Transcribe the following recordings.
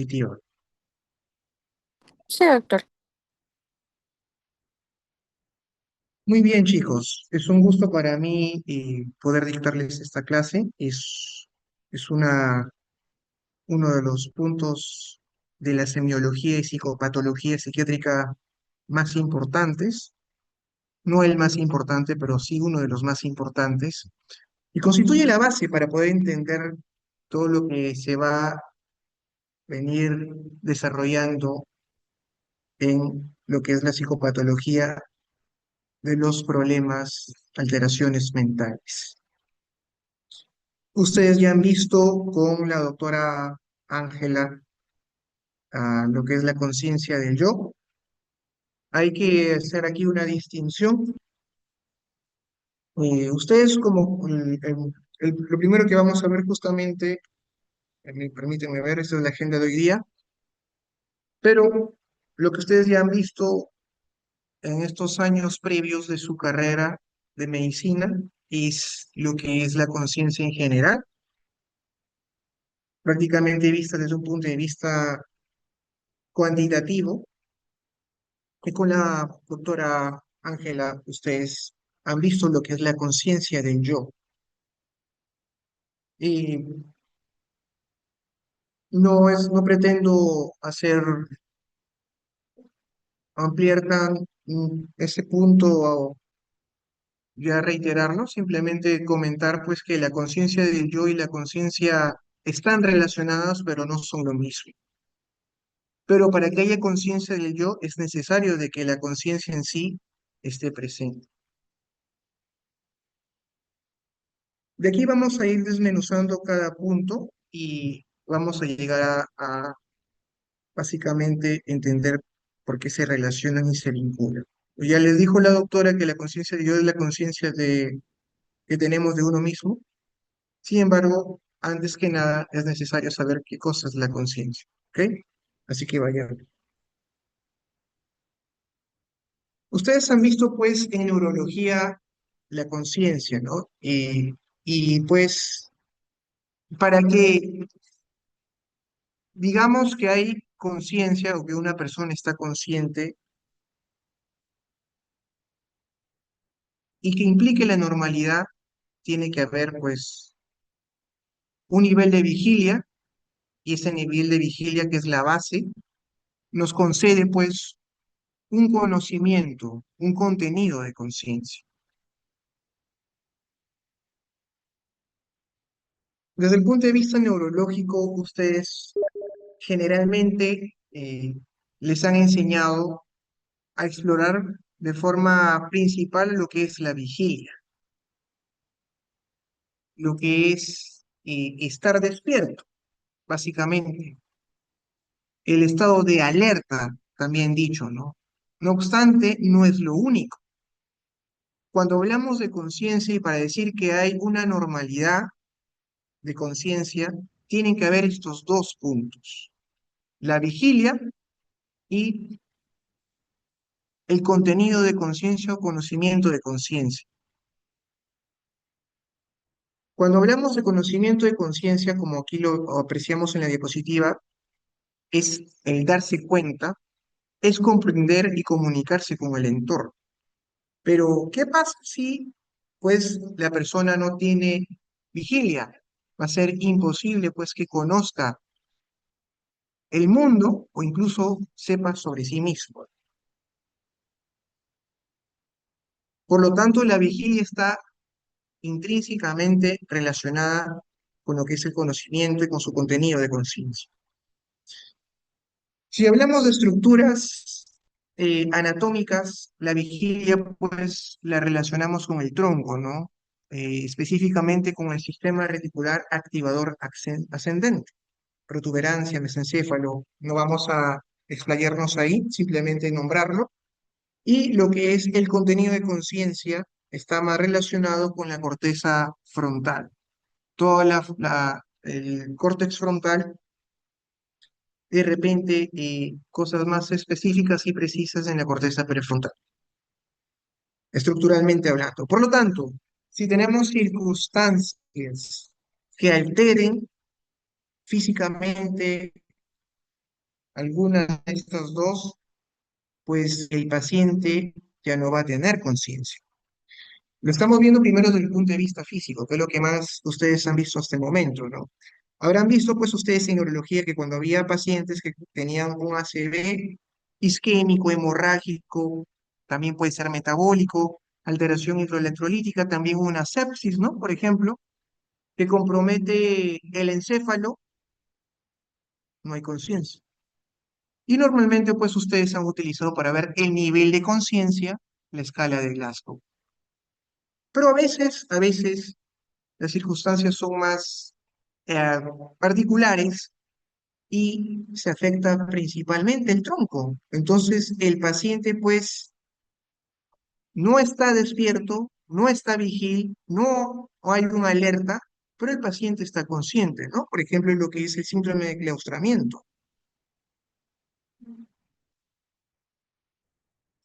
Positiva. Sí, doctor. Muy bien, chicos. Es un gusto para mí poder dictarles esta clase. Es uno de los puntos de la semiología y psicopatología psiquiátrica más importantes. No el más importante, pero sí uno de los más importantes. Y constituye la base para poder entender todo lo que se va a venir desarrollando en lo que es la psicopatología de los problemas, alteraciones mentales. Ustedes ya han visto con la doctora Ángela lo que es la conciencia del yo. Hay que hacer aquí una distinción. Ustedes como lo primero que vamos a ver justamente, permítanme ver, esta es la agenda de hoy día, pero lo que ustedes ya han visto en estos años previos de su carrera de medicina es lo que es la conciencia en general, prácticamente vista desde un punto de vista cuantitativo. Y con la doctora Ángela, ustedes han visto lo que es la conciencia del yo. Y no pretendo ampliar ese punto o ya reiterarlo, simplemente comentar pues que la conciencia del yo y la conciencia están relacionadas, pero no son lo mismo. Pero para que haya conciencia del yo es necesario de que la conciencia en sí esté presente. De aquí vamos a ir desmenuzando cada punto y vamos a llegar a básicamente entender por qué se relacionan y se vinculan. Ya les dijo la doctora que la conciencia de yo es la conciencia que tenemos de uno mismo. Sin embargo, antes que nada es necesario saber qué cosa es la conciencia. ¿Ok? Así que vayan. Ustedes han visto pues en neurología la conciencia, ¿no? Y pues para que digamos que hay conciencia o que una persona está consciente y que implique la normalidad, tiene que haber pues un nivel de vigilia y ese nivel de vigilia que es la base nos concede pues un conocimiento, un contenido de conciencia. Desde el punto de vista neurológico, ustedes generalmente les han enseñado a explorar de forma principal lo que es la vigilia, lo que es estar despierto, básicamente. El estado de alerta, también dicho, ¿no? No obstante, no es lo único. Cuando hablamos de conciencia y para decir que hay una normalidad de conciencia, tienen que haber estos dos puntos, la vigilia y el contenido de conciencia o conocimiento de conciencia. Cuando hablamos de conocimiento de conciencia, como aquí lo apreciamos en la diapositiva, es el darse cuenta, es comprender y comunicarse con el entorno. Pero, ¿qué pasa si, pues, la persona no tiene vigilia? Va a ser imposible, pues, que conozca el mundo o incluso sepa sobre sí mismo. Por lo tanto, la vigilia está intrínsecamente relacionada con lo que es el conocimiento y con su contenido de conciencia. Si hablamos de estructuras anatómicas, la vigilia pues la relacionamos con el tronco, ¿no? Específicamente con el sistema reticular activador ascendente, protuberancia, mesencéfalo. No vamos a explayarnos ahí, simplemente nombrarlo. Y lo que es el contenido de conciencia está más relacionado con la corteza frontal. El córtex frontal de repente cosas más específicas y precisas en la corteza prefrontal, estructuralmente hablando. Por lo tanto, si tenemos circunstancias que alteren físicamente alguna de estas dos, pues el paciente ya no va a tener conciencia. Lo estamos viendo primero desde el punto de vista físico, que es lo que más ustedes han visto hasta el momento, ¿no? Habrán visto pues ustedes en neurología que cuando había pacientes que tenían un ACV isquémico, hemorrágico, también puede ser metabólico, alteración hidroelectrolítica, también una sepsis, ¿no? Por ejemplo, que compromete el encéfalo, no hay conciencia. Y normalmente pues ustedes han utilizado para ver el nivel de conciencia la escala de Glasgow. Pero a veces las circunstancias son más eh, particulares y se afecta principalmente el tronco. Entonces, el paciente pues no está despierto, no está vigil, no hay una alerta, pero el paciente está consciente, ¿no? Por ejemplo, lo que es el síndrome de claustramiento.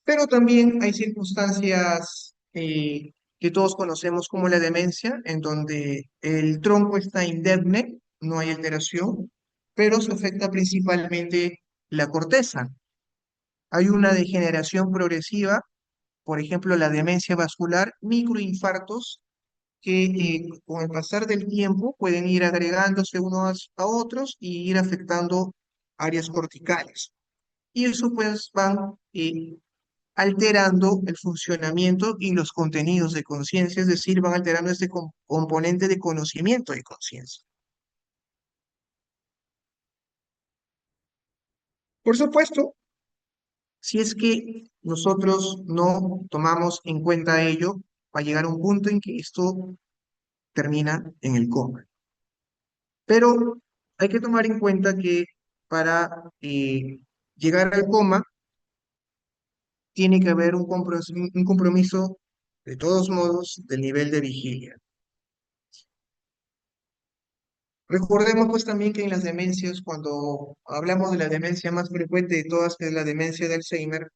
Pero también hay circunstancias que todos conocemos como la demencia, en donde el tronco está indemne, no hay alteración, pero se afecta principalmente la corteza. Hay una degeneración progresiva, por ejemplo, la demencia vascular, microinfartos, que con el pasar del tiempo pueden ir agregándose unos a otros y ir afectando áreas corticales. Y eso pues van alterando el funcionamiento y los contenidos de conciencia, es decir, van alterando este componente de conocimiento de conciencia. Por supuesto, si es que nosotros no tomamos en cuenta ello, va a llegar un punto en que esto termina en el coma. Pero hay que tomar en cuenta que para llegar al coma tiene que haber un compromiso, de todos modos, del nivel de vigilia. Recordemos pues también que en las demencias, cuando hablamos de la demencia más frecuente de todas, que es la demencia de Alzheimer,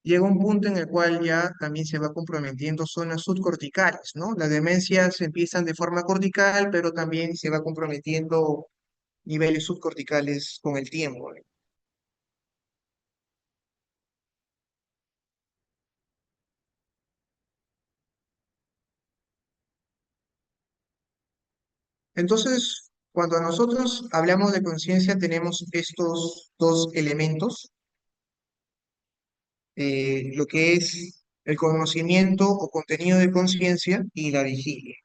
llega un punto en el cual ya también se va comprometiendo zonas subcorticales, ¿no? Las demencias empiezan de forma cortical, pero también se va comprometiendo niveles subcorticales con el tiempo, ¿no? Entonces, cuando nosotros hablamos de conciencia, tenemos estos dos elementos, lo que es el conocimiento o contenido de conciencia y la vigilia.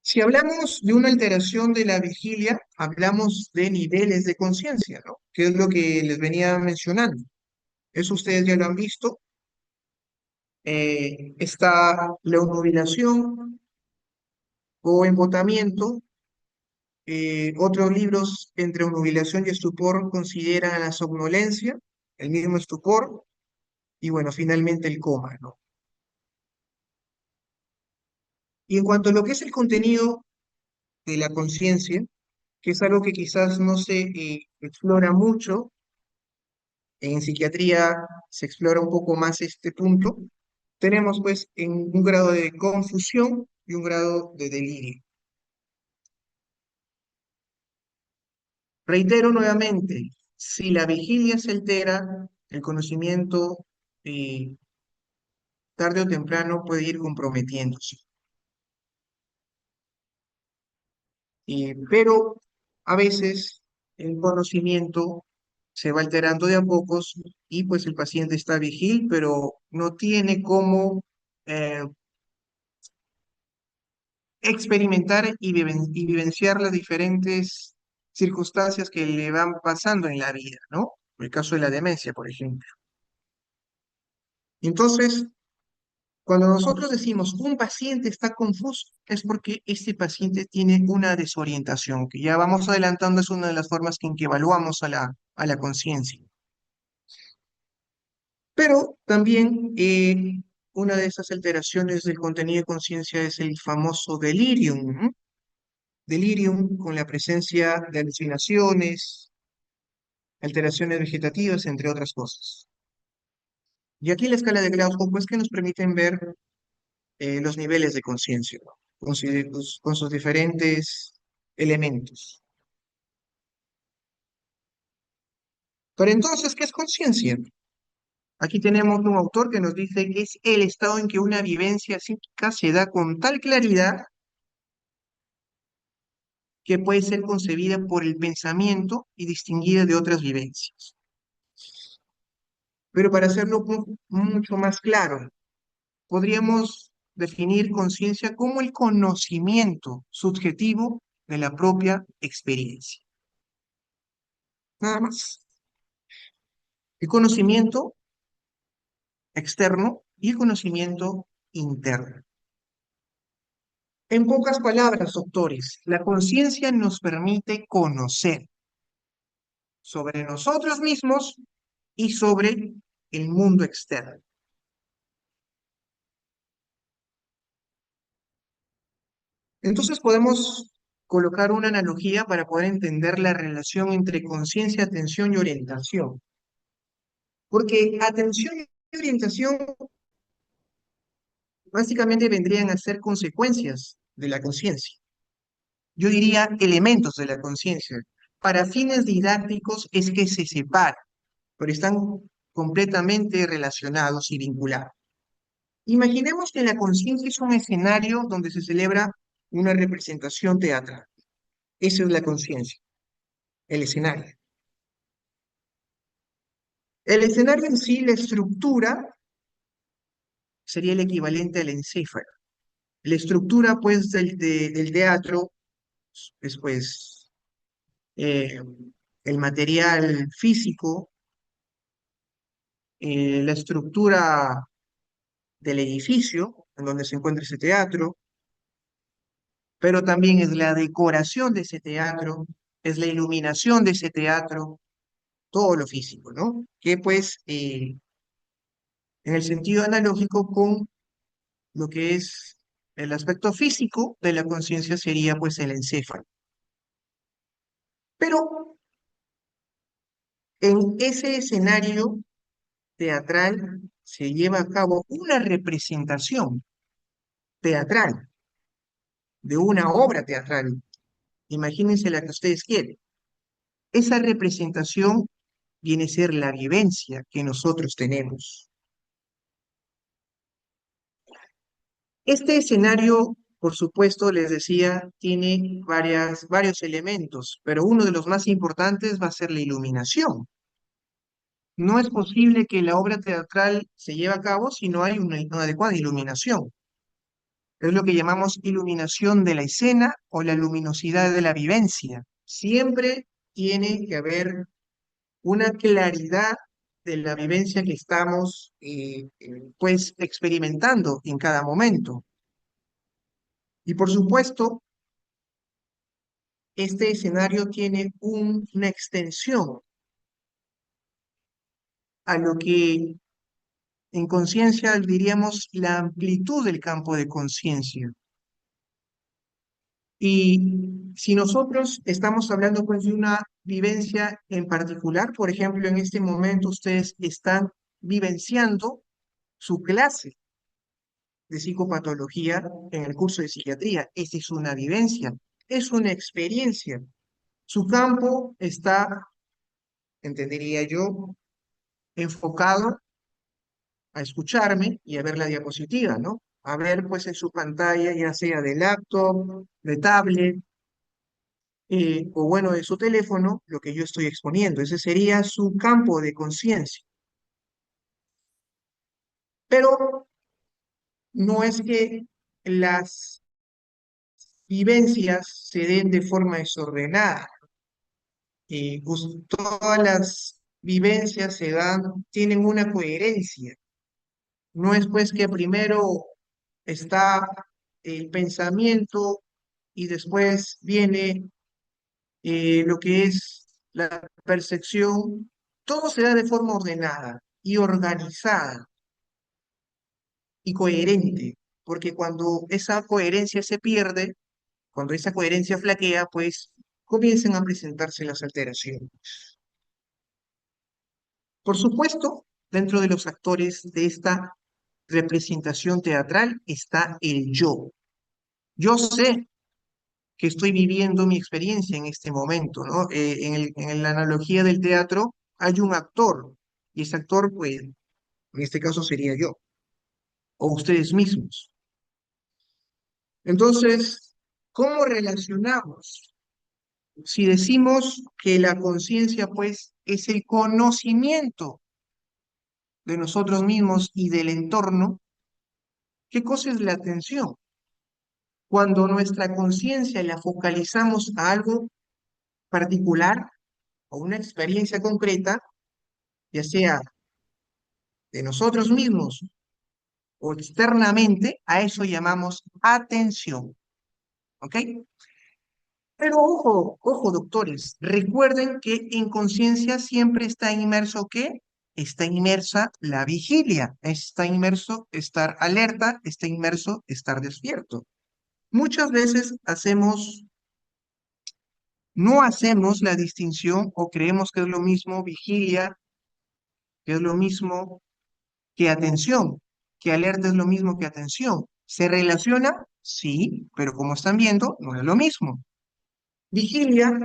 Si hablamos de una alteración de la vigilia, hablamos de niveles de conciencia, ¿no? Que es lo que les venía mencionando. Eso ustedes ya lo han visto. Está la obnubilación o embotamiento. Otros libros entre obnubilación y estupor consideran la somnolencia, el mismo estupor, y bueno, finalmente el coma, ¿no? Y en cuanto a lo que es el contenido de la conciencia, que es algo que quizás no se explora mucho, en psiquiatría se explora un poco más este punto, tenemos pues en un grado de confusión y un grado de delirio. Reitero nuevamente, si la vigilia se altera, el conocimiento eh, tarde o temprano puede ir comprometiéndose. Pero a veces el conocimiento se va alterando de a pocos y pues el paciente está vigil, pero no tiene cómo eh, experimentar y vivenciar las diferentes circunstancias que le van pasando en la vida, ¿no? El caso de la demencia, por ejemplo. Entonces, cuando nosotros decimos un paciente está confuso, es porque este paciente tiene una desorientación, que ya vamos adelantando, es una de las formas en que evaluamos a la conciencia. Pero también una de esas alteraciones del contenido de conciencia es el famoso delirium, ¿no? Delirium con la presencia de alucinaciones, alteraciones vegetativas, entre otras cosas. Y aquí la escala de Glasgow, pues, que nos permiten ver los niveles de conciencia, ¿no? Con sus diferentes elementos. Pero entonces, ¿qué es conciencia? Aquí tenemos un autor que nos dice que es el estado en que una vivencia psíquica se da con tal claridad que puede ser concebida por el pensamiento y distinguida de otras vivencias. Pero para hacerlo mucho más claro, podríamos definir conciencia como el conocimiento subjetivo de la propia experiencia. Nada más. El conocimiento externo y el conocimiento interno. En pocas palabras, doctores, la conciencia nos permite conocer sobre nosotros mismos y sobre el mundo externo. Entonces podemos colocar una analogía para poder entender la relación entre conciencia, atención y orientación. Porque atención y orientación básicamente vendrían a ser consecuencias de la conciencia. Yo diría elementos de la conciencia. Para fines didácticos es que se separan, pero están completamente relacionados y vinculados. Imaginemos que la conciencia es un escenario donde se celebra una representación teatral. Esa es la conciencia, el escenario. El escenario en sí, la estructura, sería el equivalente al encéfalo. La estructura, pues, del teatro es, pues, eh, el material físico, la estructura del edificio en donde se encuentra ese teatro, pero también es la decoración de ese teatro, es la iluminación de ese teatro, todo lo físico, ¿no? Que pues en el sentido analógico con lo que es el aspecto físico de la conciencia sería pues el encéfalo. Pero en ese escenario teatral se lleva a cabo una representación teatral de una obra teatral. Imagínense la que ustedes quieren. Esa representación viene a ser la vivencia que nosotros tenemos. Este escenario, por supuesto, les decía, tiene varios elementos, pero uno de los más importantes va a ser la iluminación. No es posible que la obra teatral se lleve a cabo si no hay una adecuada iluminación. Es lo que llamamos iluminación de la escena o la luminosidad de la vivencia. Siempre tiene que haber una claridad de la vivencia que estamos pues experimentando en cada momento. Y por supuesto, este escenario tiene una extensión a lo que en conciencia diríamos la amplitud del campo de conciencia. Y si nosotros estamos hablando pues de una vivencia en particular, por ejemplo, en este momento ustedes están vivenciando su clase de psicopatología en el curso de psiquiatría. Esa es una vivencia, es una experiencia. Su campo está, entendería yo, enfocado a escucharme y a ver la diapositiva, ¿no? A ver pues en su pantalla, ya sea de laptop, de tablet, o bueno, de su teléfono, lo que yo estoy exponiendo. Ese sería su campo de conciencia. Pero no es que las vivencias se den de forma desordenada. Todas las vivencias se dan, tienen una coherencia. No es pues que primero está el pensamiento y después viene lo que es la percepción. Todo se da de forma ordenada y organizada y coherente, porque cuando esa coherencia se pierde, cuando esa coherencia flaquea, pues comienzan a presentarse las alteraciones. Por supuesto, dentro de los actores de esta representación teatral está el yo. Yo sé que estoy viviendo mi experiencia en este momento, ¿no? En la analogía del teatro, hay un actor, y ese actor, pues, en este caso sería yo, o ustedes mismos. Entonces, ¿cómo relacionamos? Si decimos que la conciencia, pues, es el conocimiento de nosotros mismos y del entorno, ¿qué cosa es la atención? Cuando nuestra conciencia la focalizamos a algo particular o una experiencia concreta, ya sea de nosotros mismos o externamente, a eso llamamos atención, ¿ok? Pero ojo, ojo, doctores, recuerden que en conciencia siempre está inmerso ¿qué? Está inmersa la vigilia, está inmerso estar alerta, está inmerso estar despierto. Muchas veces no hacemos la distinción o creemos que es lo mismo vigilia, que es lo mismo que atención, que alerta es lo mismo que atención. ¿Se relaciona? Sí, pero como están viendo, no es lo mismo. Vigilia,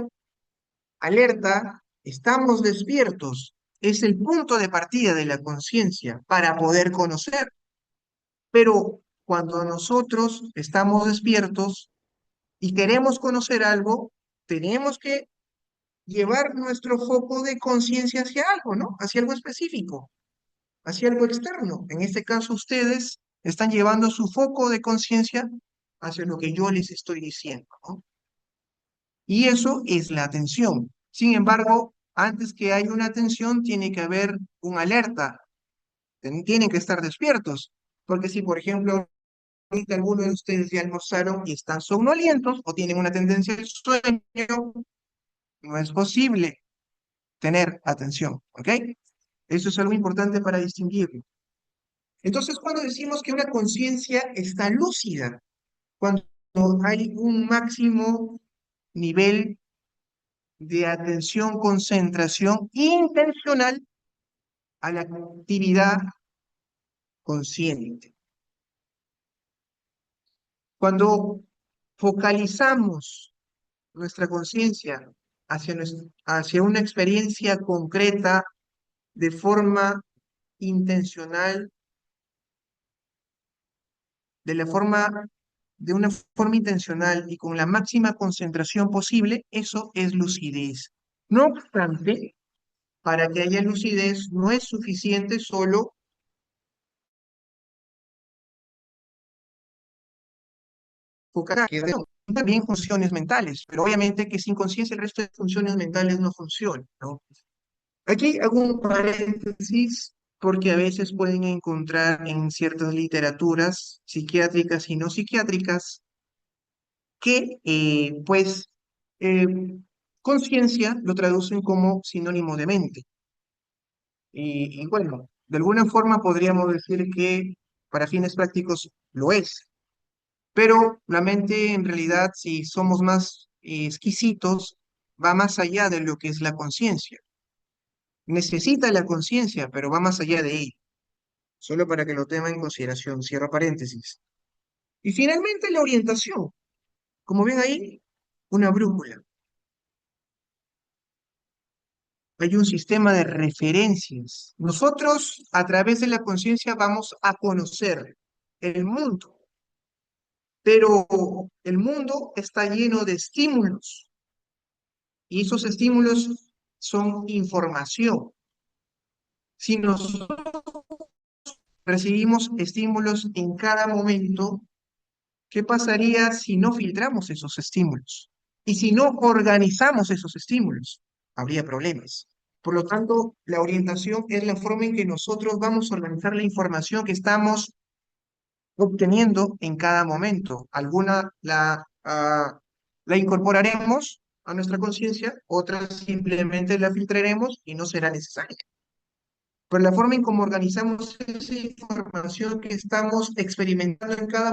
alerta, estamos despiertos. Es el punto de partida de la conciencia para poder conocer. Pero cuando nosotros estamos despiertos y queremos conocer algo, tenemos que llevar nuestro foco de conciencia hacia algo, ¿no? Hacia algo específico, hacia algo externo. En este caso, ustedes están llevando su foco de conciencia hacia lo que yo les estoy diciendo, ¿no? Y eso es la atención. Sin embargo, antes que haya una atención, tiene que haber un alerta. Tienen que estar despiertos. Porque si, por ejemplo, ahorita algunos de ustedes ya almorzaron y están somnolientos o tienen una tendencia al sueño, no es posible tener atención, ¿ok? Eso es algo importante para distinguirlo. Entonces, cuando decimos que una conciencia está lúcida, cuando hay un máximo nivel de atención, concentración intencional a la actividad consciente. Cuando focalizamos nuestra conciencia hacia una experiencia concreta de forma intencional, de la forma, de una forma intencional y con la máxima concentración posible, eso es lucidez. No obstante, para que haya lucidez no es suficiente solo focar también funciones mentales, pero obviamente que sin conciencia el resto de funciones mentales no funcionan, ¿no? Aquí hago un paréntesis porque a veces pueden encontrar en ciertas literaturas psiquiátricas y no psiquiátricas que pues eh, conciencia lo traducen como sinónimo de mente. Y bueno, de alguna forma podríamos decir que para fines prácticos lo es, pero la mente en realidad, si somos más exquisitos, va más allá de lo que es la conciencia. Necesita la conciencia, pero va más allá de ella. Solo para que lo tengan en consideración, cierro paréntesis. Y finalmente la orientación. Como ven ahí, una brújula. Hay un sistema de referencias. Nosotros, a través de la conciencia, vamos a conocer el mundo, pero el mundo está lleno de estímulos y esos estímulos son información. Si nosotros recibimos estímulos en cada momento, ¿qué pasaría si no filtramos esos estímulos? Y si no organizamos esos estímulos, habría problemas. Por lo tanto, la orientación es la forma en que nosotros vamos a organizar la información que estamos obteniendo en cada momento. Alguna la incorporaremos a nuestra conciencia, otra simplemente la filtraremos y no será necesaria. Pero la forma en cómo organizamos esa información que estamos experimentando en cada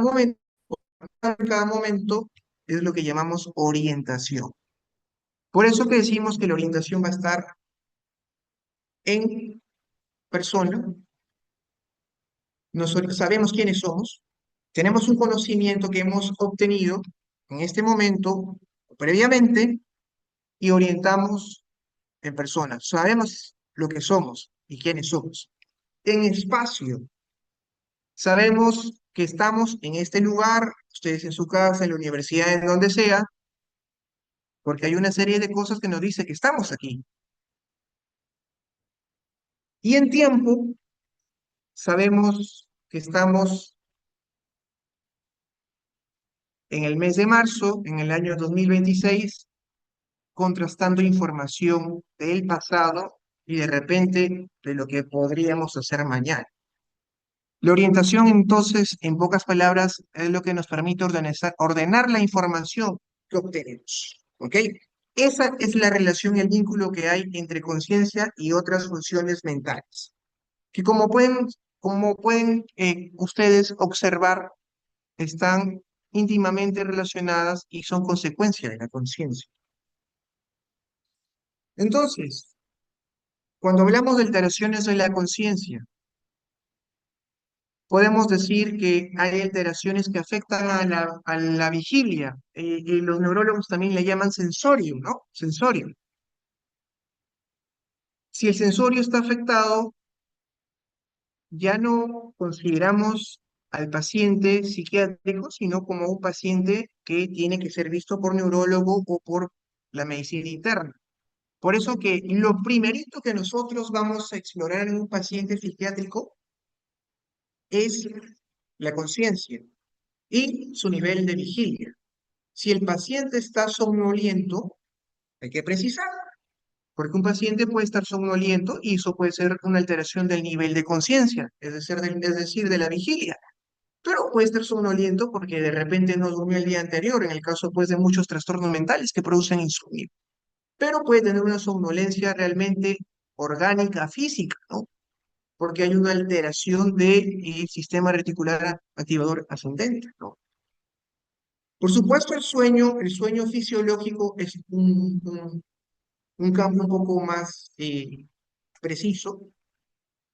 momento es lo que llamamos orientación. Por eso que decimos que la orientación va a estar en persona. Nosotros sabemos quiénes somos, tenemos un conocimiento que hemos obtenido en este momento, previamente, y orientamos en persona. Sabemos lo que somos y quiénes somos. En espacio, sabemos que estamos en este lugar, ustedes en su casa, en la universidad, en donde sea, porque hay una serie de cosas que nos dice que estamos aquí. Y en tiempo, sabemos que estamos en el mes de marzo, en el año 2026, contrastando información del pasado y de repente de lo que podríamos hacer mañana. La orientación, entonces, en pocas palabras, es lo que nos permite ordenar la información que obtenemos. ¿Ok? Esa es la relación y el vínculo que hay entre conciencia y otras funciones mentales, que como pueden ustedes observar, están íntimamente relacionadas y son consecuencia de la conciencia. Entonces, cuando hablamos de alteraciones de la conciencia, podemos decir que hay alteraciones que afectan a la vigilia, y los neurólogos también le llaman sensorio, ¿no? Sensorio. Si el sensorio está afectado, ya no consideramos al paciente psiquiátrico, sino como un paciente que tiene que ser visto por neurólogo o por la medicina interna. Por eso que lo primerito que nosotros vamos a explorar en un paciente psiquiátrico es la conciencia y su nivel de vigilia. Si el paciente está somnoliento, hay que precisar, porque un paciente puede estar somnoliento y eso puede ser una alteración del nivel de conciencia, es decir, de la vigilia. Pero puede estar somnoliento porque de repente no durmió el día anterior, en el caso pues de muchos trastornos mentales que producen insomnio. Pero puede tener una somnolencia realmente orgánica, física, ¿no? Porque hay una alteración del sistema reticular activador ascendente, ¿no? Por supuesto, el sueño fisiológico es un campo un poco más preciso,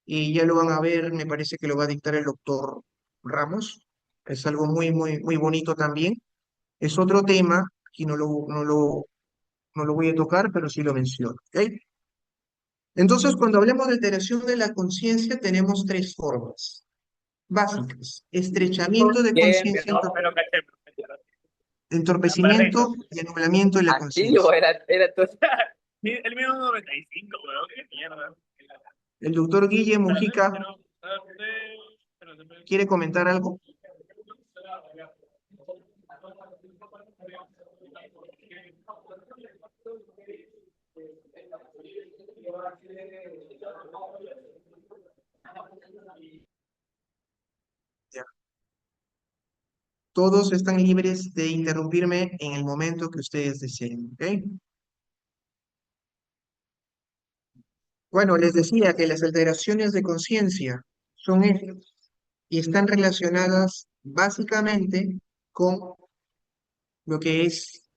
y ya lo van a ver, me parece que lo va a dictar el doctor Ramos. Es algo muy, muy, muy bonito también. Es otro tema, y no lo voy a tocar, pero sí lo menciono. ¿Ok? Entonces, cuando hablamos de alteración de la conciencia, tenemos tres formas básicas: estrechamiento de Bien, conciencia, no, pero caché, entorpecimiento perrito. y anulamiento de la Antiguo conciencia. era todo. Sí, el mío es 95, weón, qué mierda. El doctor Guille Espérate, Mujica quiero- espérate. quiere comentar algo. Ya. Todos están libres de interrumpirme en el momento que ustedes deseen. ¿Ok? Bueno, les decía que las alteraciones de conciencia son estas y están relacionadas básicamente con lo que es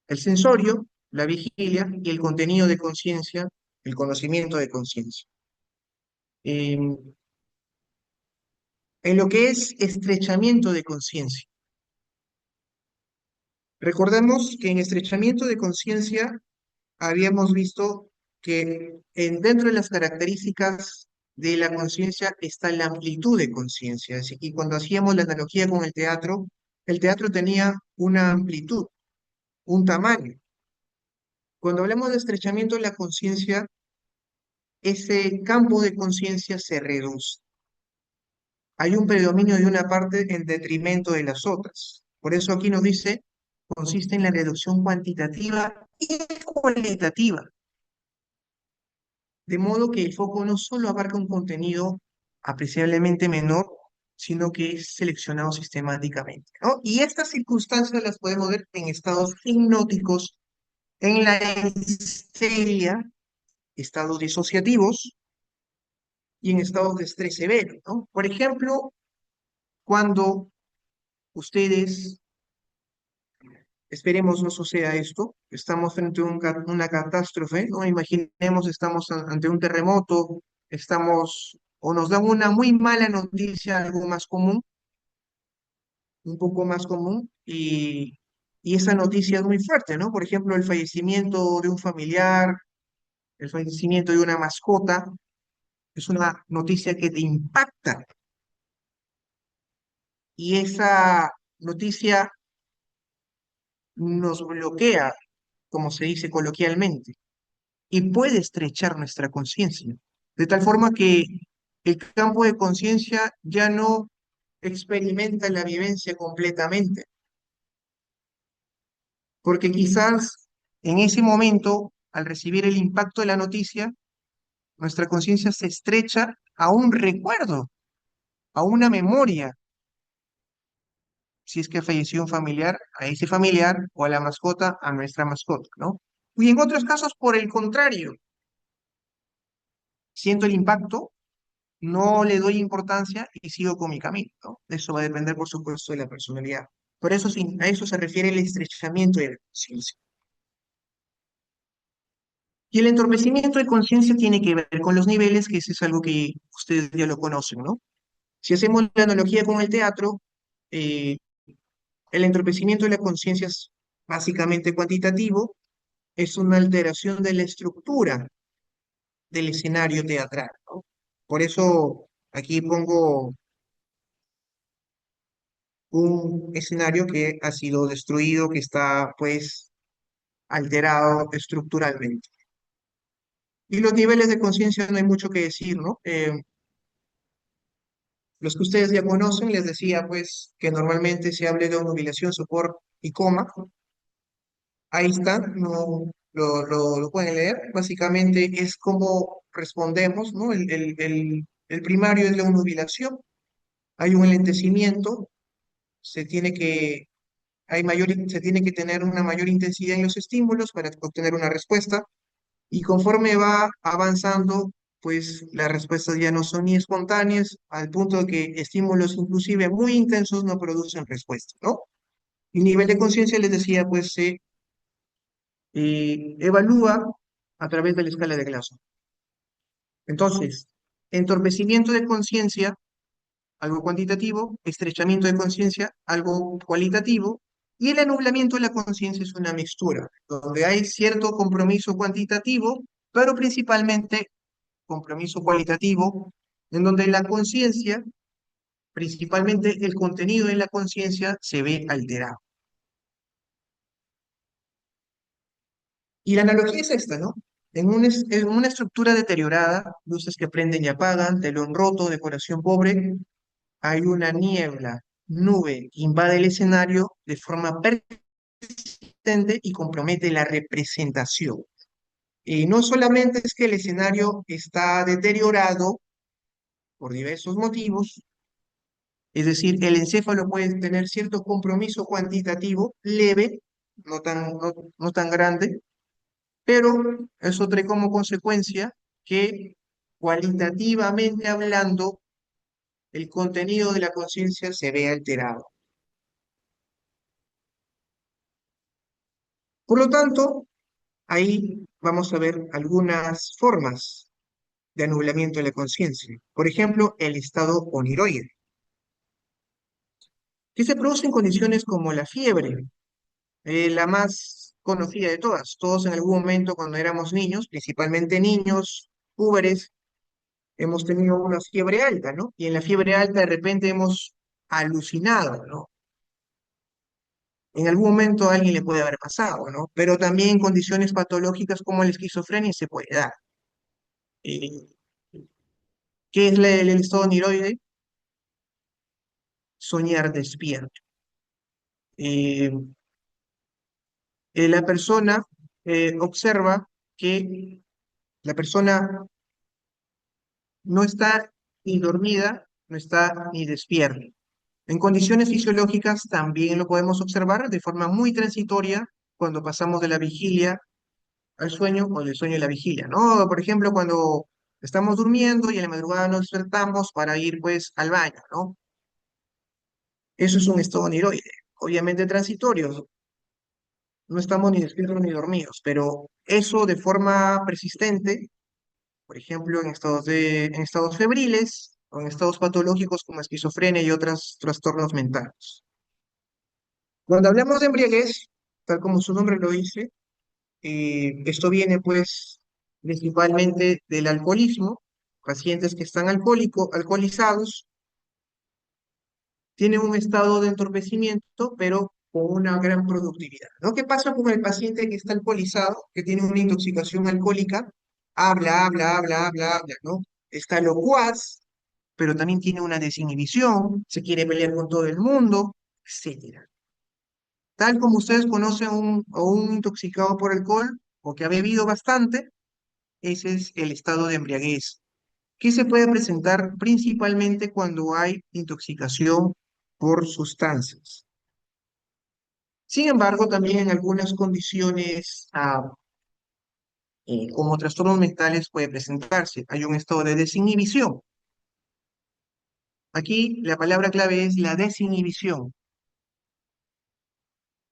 el sensorio, la vigilia y el contenido de conciencia, el conocimiento de conciencia. En lo que es estrechamiento de conciencia, recordemos que en estrechamiento de conciencia habíamos visto que dentro de las características de la conciencia está la amplitud de conciencia. Y cuando hacíamos la analogía con el teatro tenía una amplitud, un tamaño. Cuando hablamos de estrechamiento de la conciencia, ese campo de conciencia se reduce. Hay un predominio de una parte en detrimento de las otras. Por eso aquí nos dice, consiste en la reducción cuantitativa y cualitativa, de modo que el foco no solo abarca un contenido apreciablemente menor, sino que es seleccionado sistemáticamente, ¿no? Y estas circunstancias las podemos ver en estados hipnóticos, en la histeria, estados disociativos y en estados de estrés severo, ¿no? Por ejemplo, cuando ustedes, esperemos no suceda esto, estamos frente a una catástrofe, ¿no? Imaginemos, estamos ante un terremoto, estamos, o nos dan una muy mala noticia, algo más común, un poco más común, y esa noticia es muy fuerte, ¿no? Por ejemplo, el fallecimiento de un familiar, el fallecimiento de una mascota, es una noticia que te impacta y esa noticia nos bloquea, como se dice coloquialmente, y puede estrechar nuestra conciencia, de tal forma que el campo de conciencia ya no experimenta la vivencia completamente, porque quizás en ese momento, al recibir el impacto de la noticia, nuestra conciencia se estrecha a un recuerdo, a una memoria, si es que falleció un familiar, a ese familiar o a la mascota, a nuestra mascota, ¿no? Y en otros casos, por el contrario, siento el impacto, no le doy importancia y sigo con mi camino, ¿no? Eso va a depender, por supuesto, de la personalidad. Por eso sí, a eso se refiere el estrechamiento de la conciencia. Y el entorpecimiento de conciencia tiene que ver con los niveles, que eso es algo que ustedes ya lo conocen, ¿no? Si hacemos la analogía con el teatro, eh, el entorpecimiento de la conciencia es básicamente cuantitativo, es una alteración de la estructura del escenario teatral, ¿no? Por eso aquí pongo un escenario que ha sido destruido, que está pues alterado estructuralmente. Y los niveles de conciencia no hay mucho que decir, ¿no? Los que ustedes ya conocen, les decía pues que normalmente se hable de obnubilación, sopor y coma. Ahí está, no, lo pueden leer. Básicamente es como respondemos, ¿no? El primario es la obnubilación. Hay un enlentecimiento, se tiene que, se tiene que tener una mayor intensidad en los estímulos para obtener una respuesta. Y conforme va avanzando, pues las respuestas ya no son ni espontáneas, al punto de que estímulos inclusive muy intensos no producen respuesta, ¿no? El nivel de conciencia, les decía, pues se evalúa a través de la escala de Glasgow. Entonces, entorpecimiento de conciencia, algo cuantitativo, estrechamiento de conciencia, algo cualitativo, y el anublamiento de la conciencia es una mixtura, donde hay cierto compromiso cuantitativo, pero principalmente compromiso cualitativo, en donde la conciencia, principalmente el contenido de la conciencia, se ve alterado. Y la analogía es esta, ¿no? En una estructura deteriorada, luces que prenden y apagan, telón roto, decoración pobre, hay una niebla, nube, que invade el escenario de forma persistente y compromete la representación. Y no solamente es que el escenario está deteriorado por diversos motivos, es decir, el encéfalo puede tener cierto compromiso cuantitativo leve, no tan grande, pero eso trae como consecuencia que cualitativamente hablando, el contenido de la conciencia se ve alterado. Por lo tanto, ahí vamos a ver algunas formas de anulamiento de la conciencia. Por ejemplo, el estado oniroide, que se produce en condiciones como la fiebre, la más conocida de todas. Todos en algún momento cuando éramos niños, principalmente niños, púberes, hemos tenido una fiebre alta, ¿no? Y en la fiebre alta de repente hemos alucinado, ¿no? En algún momento a alguien le puede haber pasado, ¿no? Pero también en condiciones patológicas como la esquizofrenia se puede dar. Eh, ¿Qué es el estado oniroide? Soñar despierto. Eh, la persona observa que la persona no está ni dormida, no está ni despierta. En condiciones fisiológicas también lo podemos observar de forma muy transitoria cuando pasamos de la vigilia al sueño o del sueño a la vigilia, ¿no? Por ejemplo, cuando estamos durmiendo y en la madrugada nos despertamos para ir pues al baño, ¿no? Eso es un estado aniroide, obviamente transitorio, no estamos ni despiertos ni dormidos, pero eso de forma persistente, por ejemplo, en estados febriles o en estados patológicos como esquizofrenia y otros trastornos mentales. Cuando hablamos de embriaguez, tal como su nombre lo dice, esto viene pues principalmente del alcoholismo, pacientes que están alcoholizados, tienen un estado de entorpecimiento, pero con una gran productividad, ¿no? ¿Qué pasa con el paciente que está alcoholizado, que tiene una intoxicación alcohólica? Habla, ¿no? Está locuaz, pero también tiene una desinhibición, se quiere pelear con todo el mundo, etcétera. Tal como ustedes conocen a un intoxicado por alcohol o que ha bebido bastante, ese es el estado de embriaguez, que se puede presentar principalmente cuando hay intoxicación por sustancias. Sin embargo, también en algunas condiciones, como trastornos mentales, puede presentarse. Hay un estado de desinhibición. Aquí la palabra clave es la desinhibición.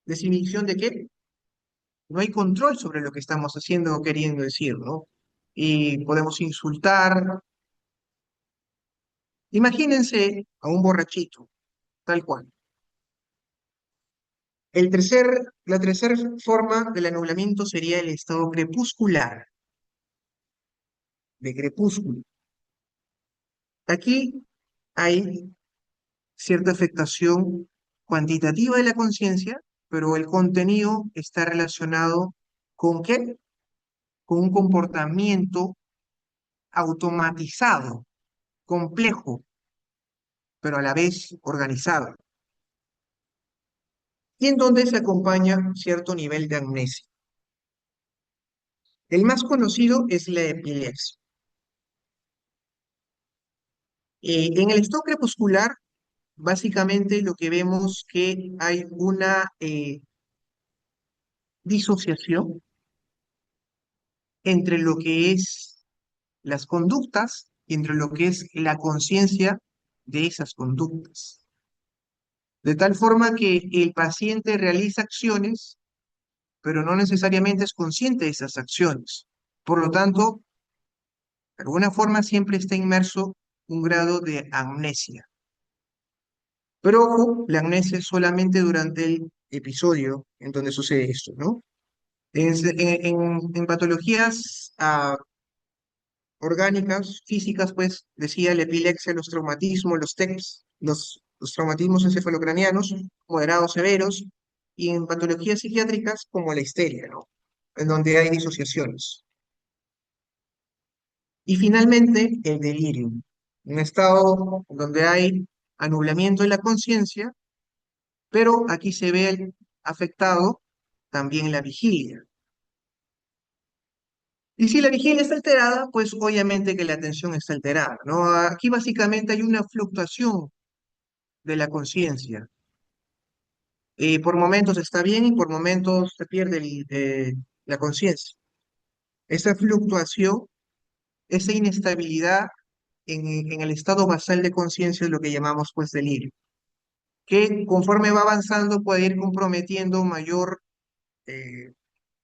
¿Desinhibición de qué? No hay control sobre lo que estamos haciendo o queriendo decir, ¿no? Y podemos insultar. Imagínense a un borrachito, tal cual. La tercera forma del anulamiento sería el estado crepuscular, de crepúsculo. Aquí hay cierta afectación cuantitativa de la conciencia, pero el contenido está relacionado con qué? Con un comportamiento automatizado, complejo, pero a la vez organizado, y en donde se acompaña cierto nivel de amnesia. El más conocido es la epilepsia. En el estado crepuscular, básicamente lo que vemos que hay una disociación entre lo que es las conductas y entre lo que es la conciencia de esas conductas. De tal forma que el paciente realiza acciones, pero no necesariamente es consciente de esas acciones. Por lo tanto, de alguna forma siempre está inmerso un grado de amnesia. Pero ojo, la amnesia es solamente durante el episodio en donde sucede esto, ¿no? En patologías orgánicas, físicas, pues, decía la epilepsia, los traumatismos, los TECs, los traumatismos encefalocranianos, moderados, severos, y en patologías psiquiátricas como la histeria, ¿no? En donde hay disociaciones. Y finalmente, el delirium, un estado donde hay anulamiento de la conciencia, pero aquí se ve afectado también la vigilia. Y si la vigilia está alterada, pues obviamente que la atención está alterada, ¿no? Aquí básicamente hay una fluctuación de la conciencia. Por momentos está bien y por momentos se pierde la conciencia. Esa fluctuación, esa inestabilidad en el estado basal de conciencia es lo que llamamos pues delirio, que conforme va avanzando puede ir comprometiendo mayor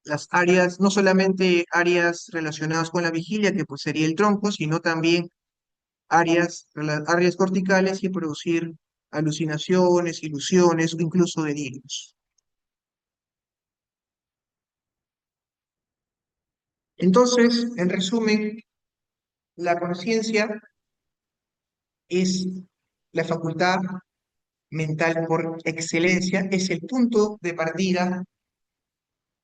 las áreas, no solamente áreas relacionadas con la vigilia, que pues sería el tronco, sino también áreas corticales y producir alucinaciones, ilusiones o incluso delirios. Entonces, en resumen, la conciencia es la facultad mental por excelencia, es el punto de partida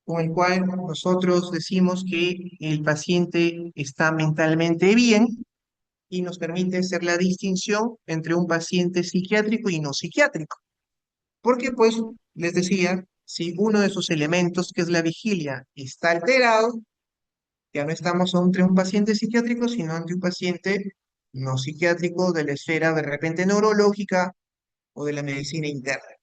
con el cual nosotros decimos que el paciente está mentalmente bien y nos permite hacer la distinción entre un paciente psiquiátrico y no psiquiátrico. Porque, pues, les decía, si uno de sus elementos, que es la vigilia, está alterado, ya no estamos ante un paciente psiquiátrico, sino ante un paciente no psiquiátrico de la esfera de repente neurológica o de la medicina interna.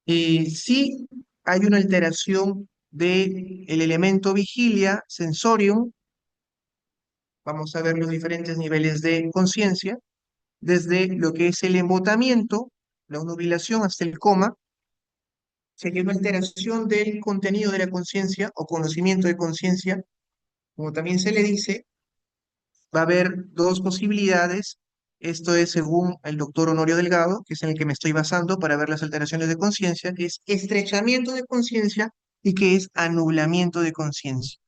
Y si hay una alteración del elemento vigilia, sensorium, vamos a ver los diferentes niveles de conciencia, desde lo que es el embotamiento, la obnubilación hasta el coma, sería una alteración del contenido de la conciencia o conocimiento de conciencia, como también se le dice, va a haber dos posibilidades. Esto es según el doctor Honorio Delgado, que es en el que me estoy basando para ver las alteraciones de conciencia, que es estrechamiento de conciencia y que es anulamiento de conciencia.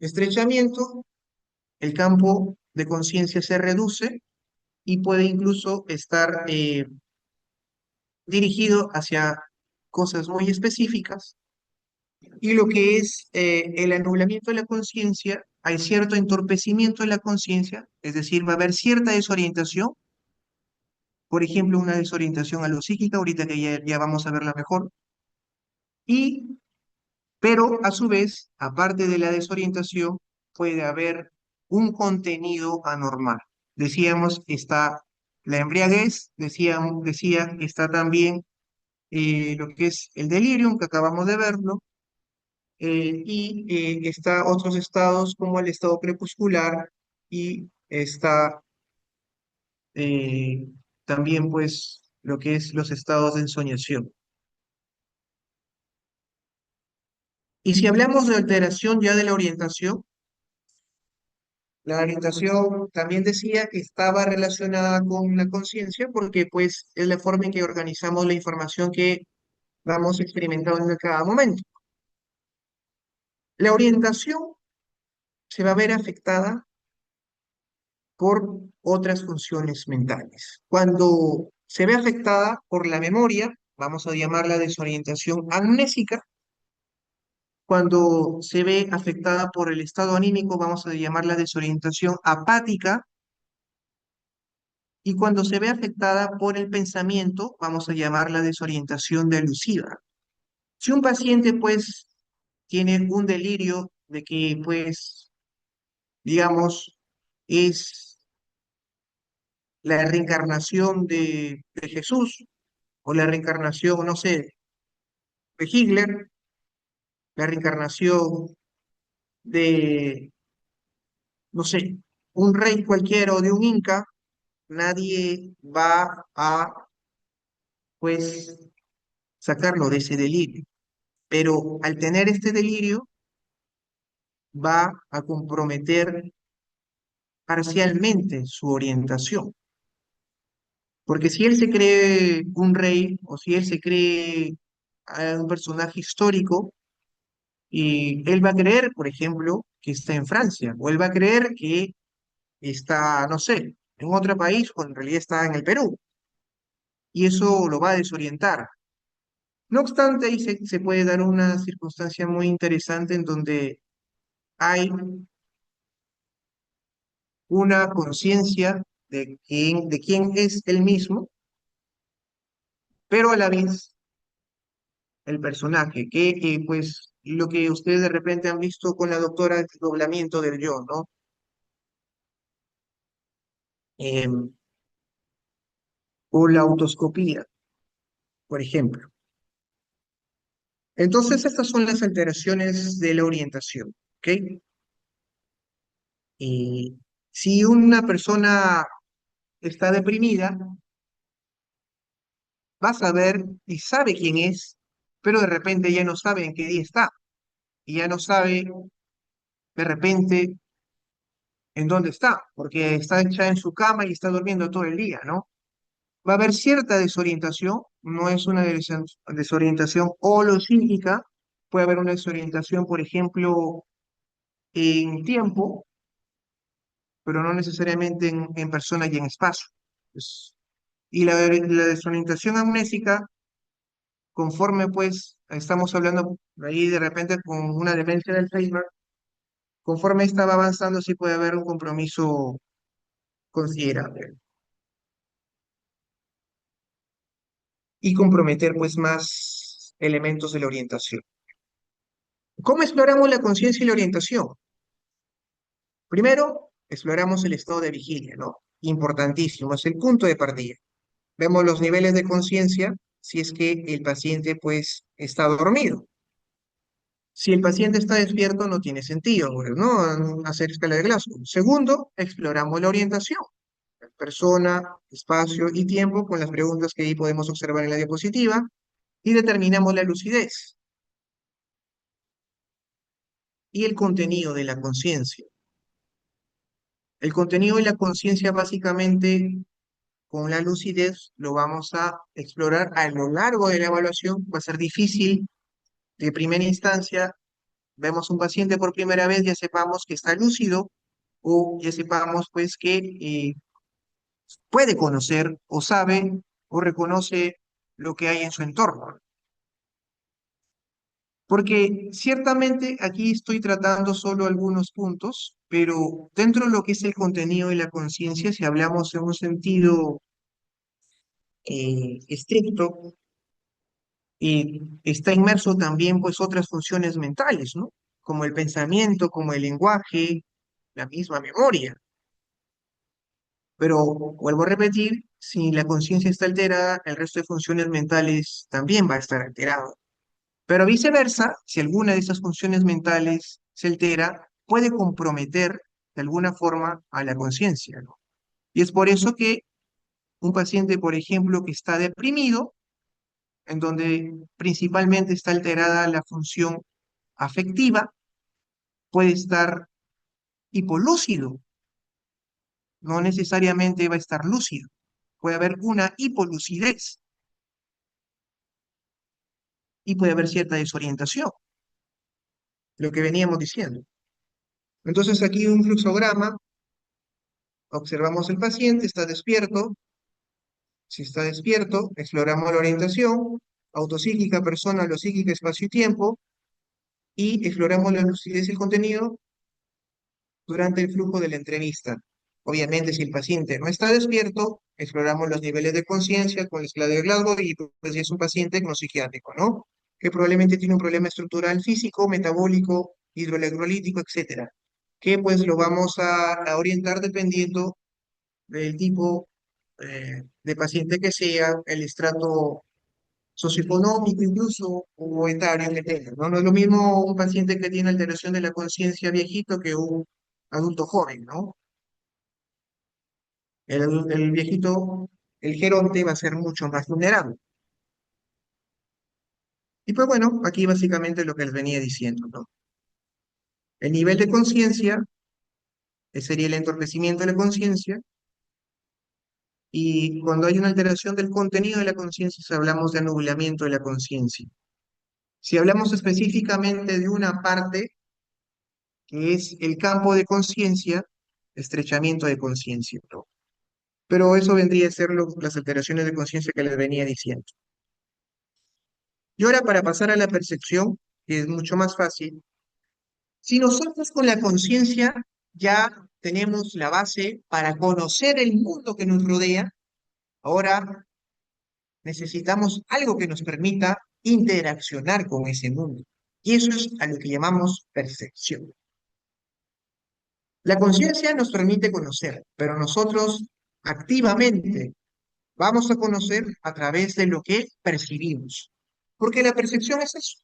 estrechamiento, el campo de conciencia se reduce y puede incluso estar dirigido hacia cosas muy específicas. Y lo que es el anulamiento de la conciencia, hay cierto entorpecimiento de la conciencia, es decir, va a haber cierta desorientación, por ejemplo, una desorientación a lo psíquica, ahorita que ya vamos a verla mejor, y, pero a su vez, aparte de la desorientación, puede haber un contenido anormal. Decíamos, está la embriaguez, decía que está también lo que es el delirium, que acabamos de verlo, y está otros estados como el estado crepuscular y está eh, también pues lo que es los estados de ensoñación. Y si hablamos de alteración ya de la orientación también decía que estaba relacionada con la conciencia porque pues es la forma en que organizamos la información que vamos experimentando en cada momento. La orientación se va a ver afectada por otras funciones mentales. Cuando se ve afectada por la memoria, vamos a llamarla desorientación amnésica. Cuando se ve afectada por el estado anímico, vamos a llamarla desorientación apática. Y cuando se ve afectada por el pensamiento, vamos a llamarla desorientación delusiva. Si un paciente, pues, tiene un delirio de que, pues, digamos, es la reencarnación de Jesús, o la reencarnación, no sé, de Hitler, la reencarnación de, no sé, un rey cualquiera o de un inca, nadie va a, pues, sacarlo de ese delirio. Pero al tener este delirio, va a comprometer parcialmente su orientación. Porque si él se cree un rey o si él se cree un personaje histórico, y él va a creer, por ejemplo, que está en Francia, o él va a creer que está, no sé, en otro país, cuando en realidad está en el Perú, y eso lo va a desorientar. No obstante, ahí se puede dar una circunstancia muy interesante en donde hay una conciencia de quién es él mismo, pero a la vez el personaje, que pues lo que ustedes de repente han visto con la doctora el desdoblamiento del yo, ¿no? Em, o la autoscopía, por ejemplo. Entonces, estas son las alteraciones de la orientación, ¿ok? Y si una persona está deprimida, va a saber y sabe quién es, pero de repente ya no sabe en qué día está, y ya no sabe de repente en dónde está, porque está echada en su cama y está durmiendo todo el día, ¿no? Va a haber cierta desorientación, no es una desorientación holosística, puede haber una desorientación, por ejemplo, en tiempo, pero no necesariamente en persona y en espacio. Y la desorientación amnésica, conforme pues estamos hablando ahí de repente con una demencia del Alzheimer, conforme estaba avanzando sí puede haber un compromiso considerable y comprometer pues más elementos de la orientación. ¿Cómo exploramos la conciencia y la orientación? Primero, exploramos el estado de vigilia, ¿no? Importantísimo, es el punto de partida. Vemos los niveles de conciencia si es que el paciente pues está dormido. Si el paciente está despierto no tiene sentido, pues, ¿no? Hacer escala de Glasgow. Segundo, exploramos la orientación, persona, espacio y tiempo con las preguntas que ahí podemos observar en la diapositiva y determinamos la lucidez y el contenido de la conciencia. El contenido de la conciencia básicamente con la lucidez lo vamos a explorar a lo largo de la evaluación. Va a ser difícil de primera instancia vemos un paciente por primera vez, ya sepamos que está lúcido o ya sepamos pues que puede conocer o sabe o reconoce lo que hay en su entorno. Porque ciertamente aquí estoy tratando solo algunos puntos, pero dentro de lo que es el contenido y la conciencia, si hablamos en un sentido estricto, está inmerso también pues otras funciones mentales, ¿no? Como el pensamiento, como el lenguaje, la misma memoria. Pero vuelvo a repetir, si la conciencia está alterada, el resto de funciones mentales también va a estar alterado. Pero viceversa, si alguna de esas funciones mentales se altera, puede comprometer de alguna forma a la conciencia, ¿no? Y es por eso que un paciente, por ejemplo, que está deprimido, en donde principalmente está alterada la función afectiva, puede estar hipolúcido, no necesariamente va a estar lúcido. Puede haber una hipolucidez y puede haber cierta desorientación, lo que veníamos diciendo. Entonces aquí un fluxograma, observamos el paciente, está despierto. Si está despierto, exploramos la orientación, autopsíquica, persona, psíquica, espacio y tiempo, y exploramos la lucidez y el contenido durante el flujo de la entrevista. Obviamente, si el paciente no está despierto, exploramos los niveles de conciencia con la escala de Glasgow y pues si es un paciente no psiquiátrico, ¿no? Que probablemente tiene un problema estructural físico, metabólico, hidroelectrolítico, etcétera, que pues lo vamos a orientar dependiendo del tipo de paciente que sea, el estrato socioeconómico incluso o etario que tenga, ¿no? No es lo mismo un paciente que tiene alteración de la conciencia viejito que un adulto joven, ¿no? El viejito, el geronte va a ser mucho más vulnerable. Y pues bueno, aquí básicamente lo que les venía diciendo, ¿no? El nivel de conciencia sería el entorpecimiento de la conciencia y cuando hay una alteración del contenido de la conciencia, hablamos de anublamiento de la conciencia. Si hablamos específicamente de una parte, que es el campo de conciencia, estrechamiento de conciencia, ¿no? Pero eso vendría a ser las alteraciones de conciencia que les venía diciendo. Y ahora para pasar a la percepción, que es mucho más fácil, si nosotros con la conciencia ya tenemos la base para conocer el mundo que nos rodea, ahora necesitamos algo que nos permita interaccionar con ese mundo. Y eso es a lo que llamamos percepción. La conciencia nos permite conocer, pero nosotros activamente vamos a conocer a través de lo que percibimos. Porque la percepción es eso,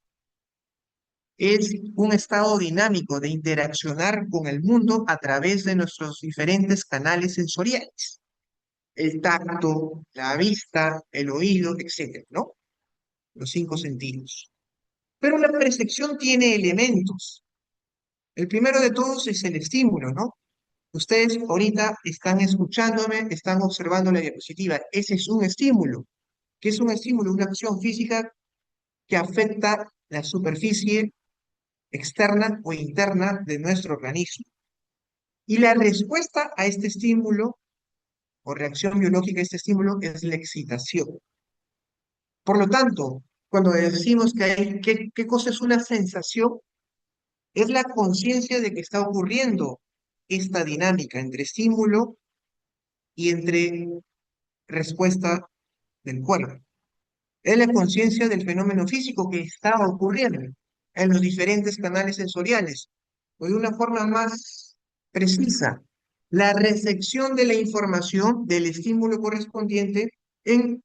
es un estado dinámico de interaccionar con el mundo a través de nuestros diferentes canales sensoriales. El tacto, la vista, el oído, etcétera, ¿no? Los cinco sentidos. Pero la percepción tiene elementos. El primero de todos es el estímulo, ¿no? Ustedes ahorita están escuchándome, están observando la diapositiva. Ese es un estímulo. ¿Qué es un estímulo? Una acción física que afecta la superficie externa o interna de nuestro organismo. Y la respuesta a este estímulo o reacción biológica a este estímulo es la excitación. Por lo tanto, cuando decimos que ¿qué cosa es una sensación? Es la conciencia de que está ocurriendo esta dinámica entre estímulo y entre respuesta del cuerpo. Es la conciencia del fenómeno físico que está ocurriendo en los diferentes canales sensoriales, o de una forma más precisa, la recepción de la información del estímulo correspondiente en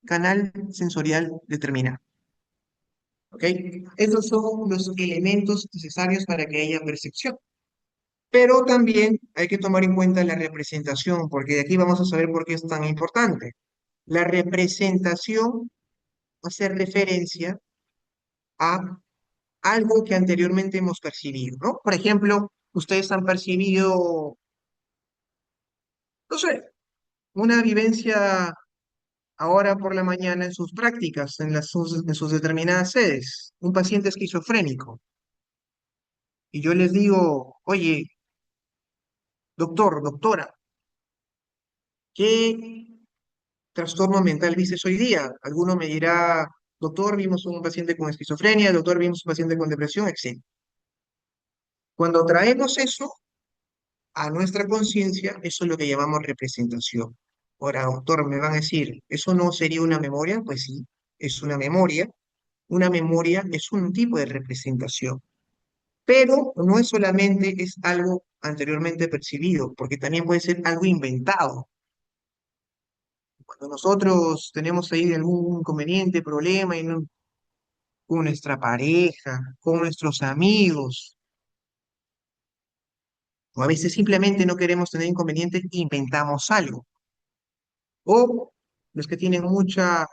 canal sensorial determinado. ¿Ok? Esos son los elementos necesarios para que haya percepción. Pero también hay que tomar en cuenta la representación, porque de aquí vamos a saber por qué es tan importante. La representación hace referencia a algo que anteriormente hemos percibido, ¿no? Por ejemplo, ustedes han percibido, no sé, una vivencia ahora por la mañana en sus prácticas, en sus determinadas sedes, un paciente esquizofrénico. y yo les digo, oye, doctor, doctora, ¿qué trastorno mental viste hoy día? Alguno me dirá, doctor, vimos un paciente con esquizofrenia, doctor, vimos un paciente con depresión, etc. Cuando traemos eso a nuestra conciencia, eso es lo que llamamos representación. Ahora, doctor, me van a decir, ¿eso no sería una memoria? Pues sí, es una memoria. Una memoria es un tipo de representación, pero no es solamente es algo anteriormente percibido, porque también puede ser algo inventado. Cuando nosotros tenemos ahí algún inconveniente, problema con nuestra pareja, con nuestros amigos, o a veces simplemente no queremos tener inconvenientes, inventamos algo. O los que tienen mucha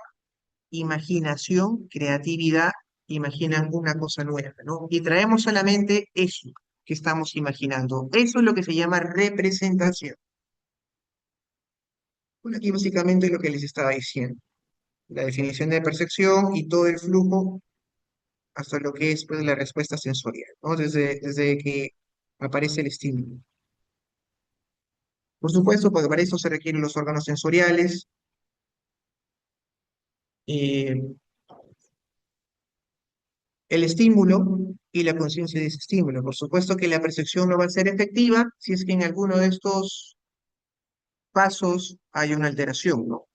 imaginación, creatividad, imaginan una cosa nueva, ¿no? Y traemos solamente eso que estamos imaginando. Eso es lo que se llama representación. Bueno, aquí básicamente es lo que les estaba diciendo. La definición de percepción y todo el flujo hasta lo que es pues, la respuesta sensorial, ¿no? Desde que aparece el estímulo. Por supuesto, porque para eso se requieren los órganos sensoriales, eh, el estímulo y la conciencia de ese estímulo. Por supuesto que la percepción no va a ser efectiva si es que en alguno de estos pasos hay una alteración, ¿no?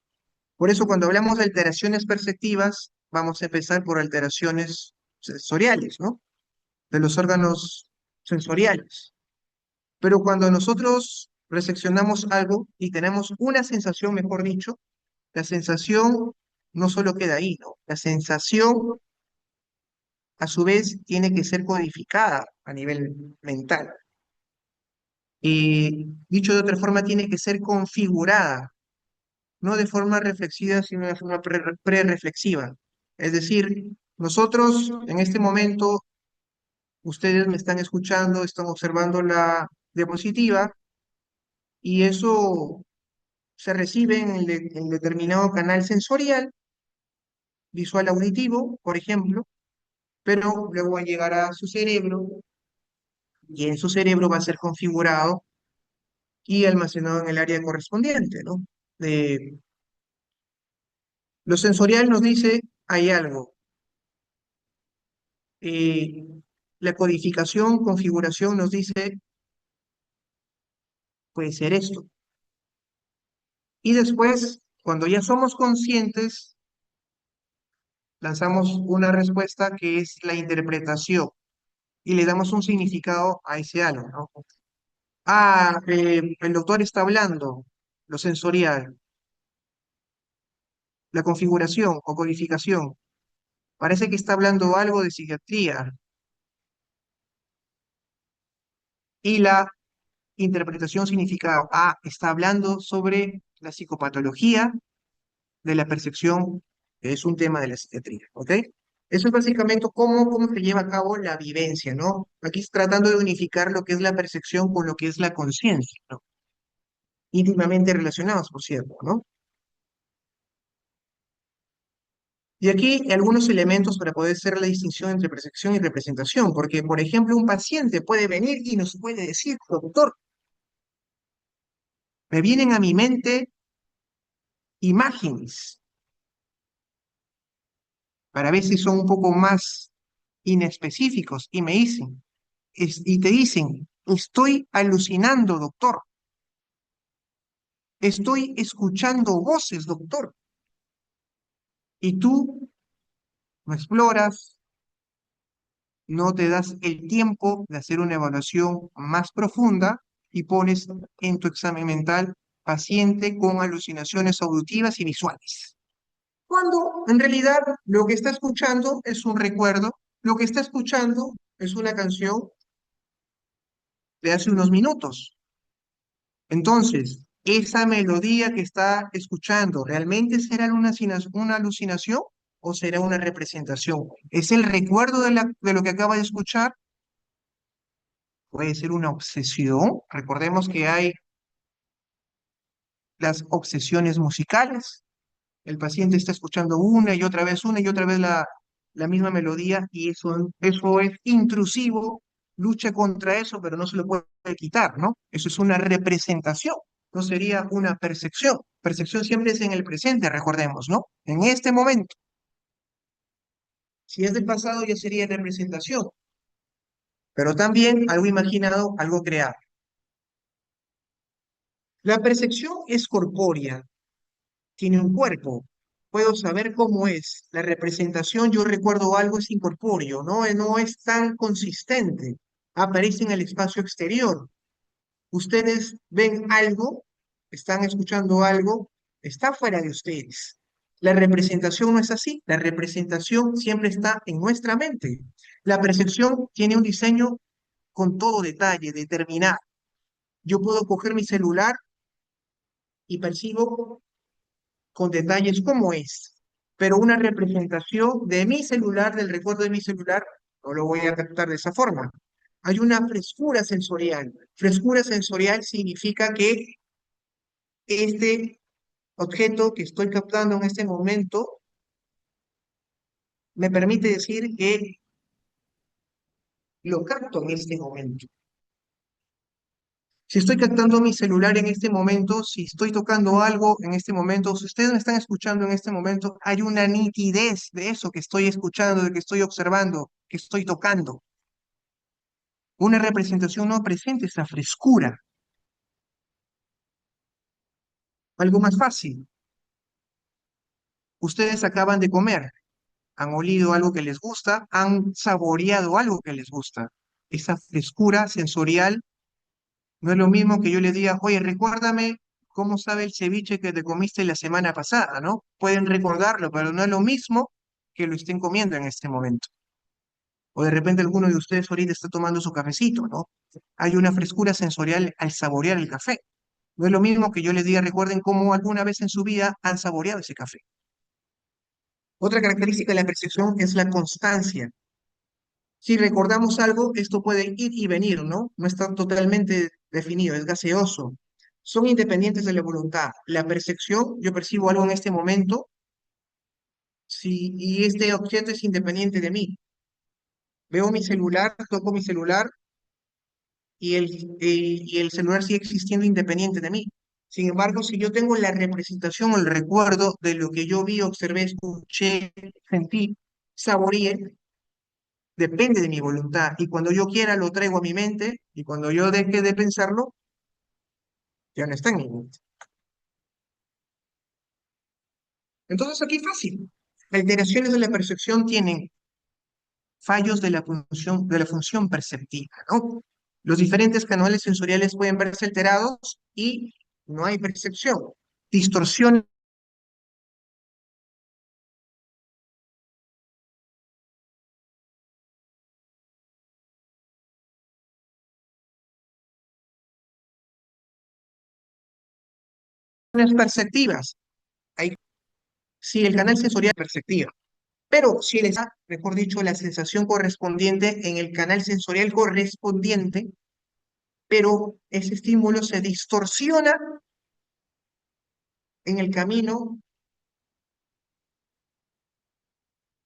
Por eso cuando hablamos de alteraciones perceptivas, vamos a empezar por alteraciones sensoriales, ¿no? De los órganos sensoriales. Pero cuando nosotros recepcionamos algo y tenemos una sensación, mejor dicho, la sensación no solo queda ahí, ¿no? La sensación, a su vez, tiene que ser codificada a nivel mental. Y dicho de otra forma, tiene que ser configurada, no de forma reflexiva, sino de forma pre-reflexiva. Es decir, nosotros en este momento, ustedes me están escuchando, están observando la diapositiva y eso se recibe en determinado canal sensorial, visual auditivo, por ejemplo, pero luego va a llegar a su cerebro y en su cerebro va a ser configurado y almacenado en el área correspondiente, ¿no? De, lo sensorial nos dice, hay algo. Eh, la codificación, configuración nos dice, puede ser esto. Y después, cuando ya somos conscientes, lanzamos una respuesta que es la interpretación y le damos un significado a ese algo, ¿no? Ah, el doctor está hablando, lo sensorial, la configuración o codificación. Parece que está hablando algo de psiquiatría. Y la interpretación significa, ah, está hablando sobre la psicopatología de la percepción, que es un tema de la psiquiatría, ¿ok? Eso es básicamente cómo se lleva a cabo la vivencia, ¿no? Aquí es tratando de unificar lo que es la percepción con lo que es la conciencia, ¿no? Íntimamente relacionados, por cierto, ¿no? Y aquí algunos elementos para poder hacer la distinción entre percepción y representación, porque, por ejemplo, un paciente puede venir y nos puede decir, doctor, me vienen a mi mente imágenes, para ver si son un poco más inespecíficos, y me dicen, y te dicen, estoy alucinando, doctor, estoy escuchando voces, doctor, y tú no exploras, no te das el tiempo de hacer una evaluación más profunda y pones en tu examen mental paciente con alucinaciones auditivas y visuales. Cuando en realidad lo que está escuchando es un recuerdo, lo que está escuchando es una canción de hace unos minutos. Entonces, esa melodía que está escuchando, ¿realmente será una alucinación o será una representación? ¿Es el recuerdo de lo que acaba de escuchar? Puede ser una obsesión. Recordemos que hay las obsesiones musicales. El paciente está escuchando una y otra vez la misma melodía y eso es intrusivo lucha contra eso, pero no se lo puede quitar, ¿no? Eso es una representación, no sería una percepción. Percepción siempre es en el presente, recordemos, ¿no? En este momento. Si es del pasado, ya sería representación, pero también algo imaginado, algo creado. La percepción es corpórea, tiene un cuerpo. Puedo saber cómo es. La representación, yo recuerdo algo, es incorpóreo, ¿no? No es tan consistente. Aparece en el espacio exterior. Ustedes ven algo, están escuchando algo, está fuera de ustedes. La representación no es así. La representación siempre está en nuestra mente. La percepción tiene un diseño con todo detalle, determinado. Yo puedo coger mi celular y percibo con detalles cómo es, pero una representación de mi celular, del recuerdo de mi celular, no lo voy a captar de esa forma. Hay una frescura sensorial. Frescura sensorial significa que este objeto que estoy captando en este momento me permite decir que lo capto en este momento. Si estoy captando mi celular en este momento, si estoy tocando algo en este momento, si ustedes me están escuchando en este momento, hay una nitidez de eso que estoy escuchando, de que estoy observando, que estoy tocando. Una representación no presenta esa frescura. Algo más fácil. Ustedes acaban de comer, han olido algo que les gusta, han saboreado algo que les gusta. Esa frescura sensorial no es lo mismo que yo le diga, oye, recuérdame cómo sabe el ceviche que te comiste la semana pasada, ¿no? Pueden recordarlo, pero no es lo mismo que lo estén comiendo en este momento. O de repente alguno de ustedes ahorita está tomando su cafecito, ¿no? Hay una frescura sensorial al saborear el café. No es lo mismo que yo les diga, recuerden cómo alguna vez en su vida han saboreado ese café. Otra característica de la percepción es la constancia. Si recordamos algo, esto puede ir y venir, ¿no? No está totalmente definido, es gaseoso. Son independientes de la voluntad. La percepción, yo percibo algo en este momento, y este objeto es independiente de mí. Veo mi celular, toco mi celular y el celular sigue existiendo independiente de mí. Sin embargo, si yo tengo la representación o el recuerdo de lo que yo vi, observé, escuché, sentí, saboreé, depende de mi voluntad. Y cuando yo quiera lo traigo a mi mente y cuando yo deje de pensarlo, ya no está en mi mente. Entonces aquí fácil. Alteraciones de la percepción tienen fallos de la función perceptiva, ¿no? Los diferentes canales sensoriales pueden verse alterados y no hay percepción. Distorsiones perceptivas. Hay, si el canal sensorial es perceptiva, pero si les da, mejor dicho, la sensación correspondiente en el canal sensorial correspondiente, pero ese estímulo se distorsiona en el camino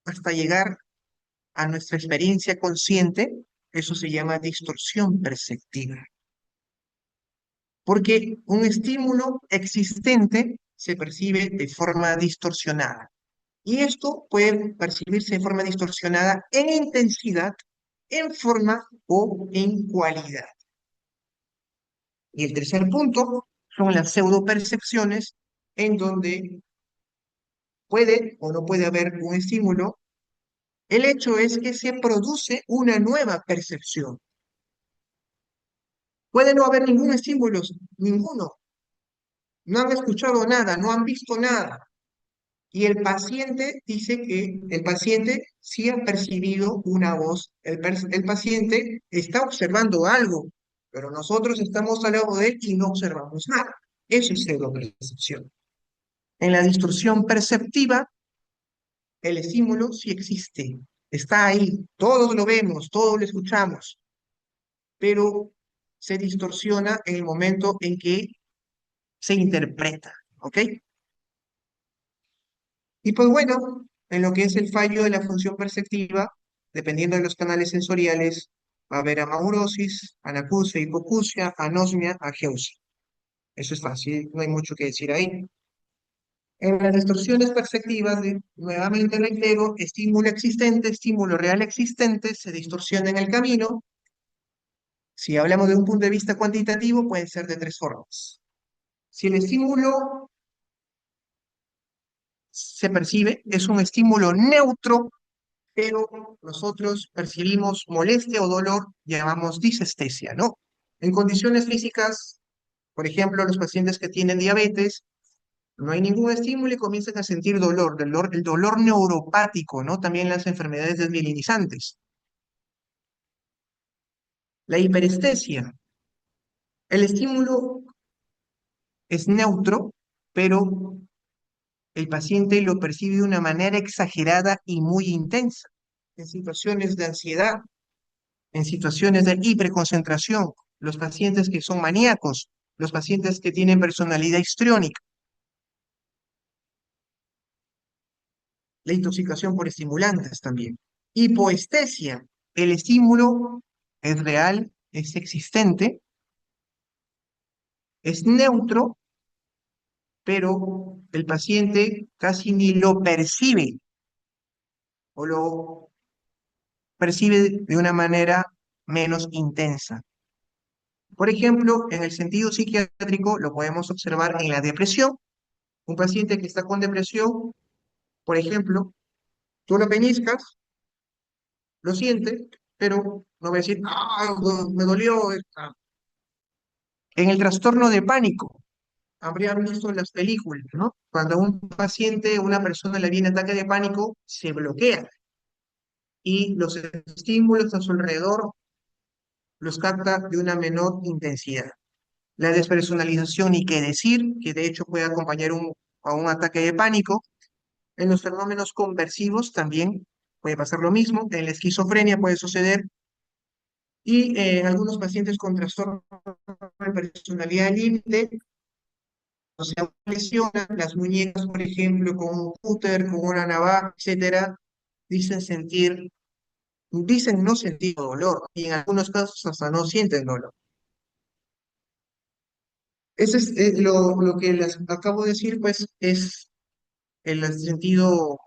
hasta llegar a nuestra experiencia consciente, eso se llama distorsión perceptiva. Porque un estímulo existente se percibe de forma distorsionada. Y esto puede percibirse de forma distorsionada en intensidad, en forma o en cualidad. Y el tercer punto son las pseudopercepciones, en donde puede o no puede haber un estímulo. El hecho es que se produce una nueva percepción. Puede no haber ningún estímulo, ninguno. No han escuchado nada, no han visto nada. Y el paciente dice que el paciente sí ha percibido una voz. El paciente está observando algo, pero nosotros estamos al lado de él y no observamos nada. Eso es pseudopercepción. En la distorsión perceptiva, el estímulo sí existe, está ahí, todos lo vemos, todos lo escuchamos, pero se distorsiona en el momento en que se interpreta, ¿ok? Y pues bueno, en lo que es el fallo de la función perceptiva, dependiendo de los canales sensoriales, Va a haber amaurosis, anacusia, hipocusia, anosmia, ageusia. Eso es fácil, no hay mucho que decir ahí. En las distorsiones perceptivas, nuevamente reitero, estímulo existente, estímulo real existente, se distorsiona en el camino. Si hablamos de un punto de vista cuantitativo, puede ser de tres formas. Si el estímulo se percibe, es un estímulo neutro, pero nosotros percibimos molestia o dolor, llamamos disestesia, ¿no? En condiciones físicas, por ejemplo, los pacientes que tienen diabetes, no hay ningún estímulo y comienzan a sentir el dolor neuropático, ¿no? También las enfermedades desmielinizantes. La hiperestesia. El estímulo es neutro, pero el paciente lo percibe de una manera exagerada y muy intensa. En situaciones de ansiedad, en situaciones de hiperconcentración, los pacientes que son maníacos, los pacientes que tienen personalidad histriónica, la intoxicación por estimulantes también. Hipoestesia, el estímulo es real, es existente, es neutro, pero el paciente casi ni lo percibe o lo percibe de una manera menos intensa. Por ejemplo, en el sentido psiquiátrico lo podemos observar en la depresión. Un paciente que está con depresión, por ejemplo, tú lo peñiscas, lo siente, pero no va a decir, ah, me dolió. En el trastorno de pánico, habrían visto en las películas, ¿no? Cuando a un paciente, una persona le viene ataque de pánico, se bloquea y los estímulos a su alrededor los capta de una menor intensidad. La despersonalización, y qué decir, que de hecho puede acompañar a un ataque de pánico. En los fenómenos conversivos también puede pasar lo mismo. En la esquizofrenia puede suceder. Y en algunos pacientes con trastorno de personalidad límite, o sea, lesionan las muñecas, por ejemplo, con un cúter, con una navaja, etcétera, dicen sentir, dicen no sentir dolor, y en algunos casos hasta no sienten dolor. Ese es lo que les acabo de decir, pues, es el sentido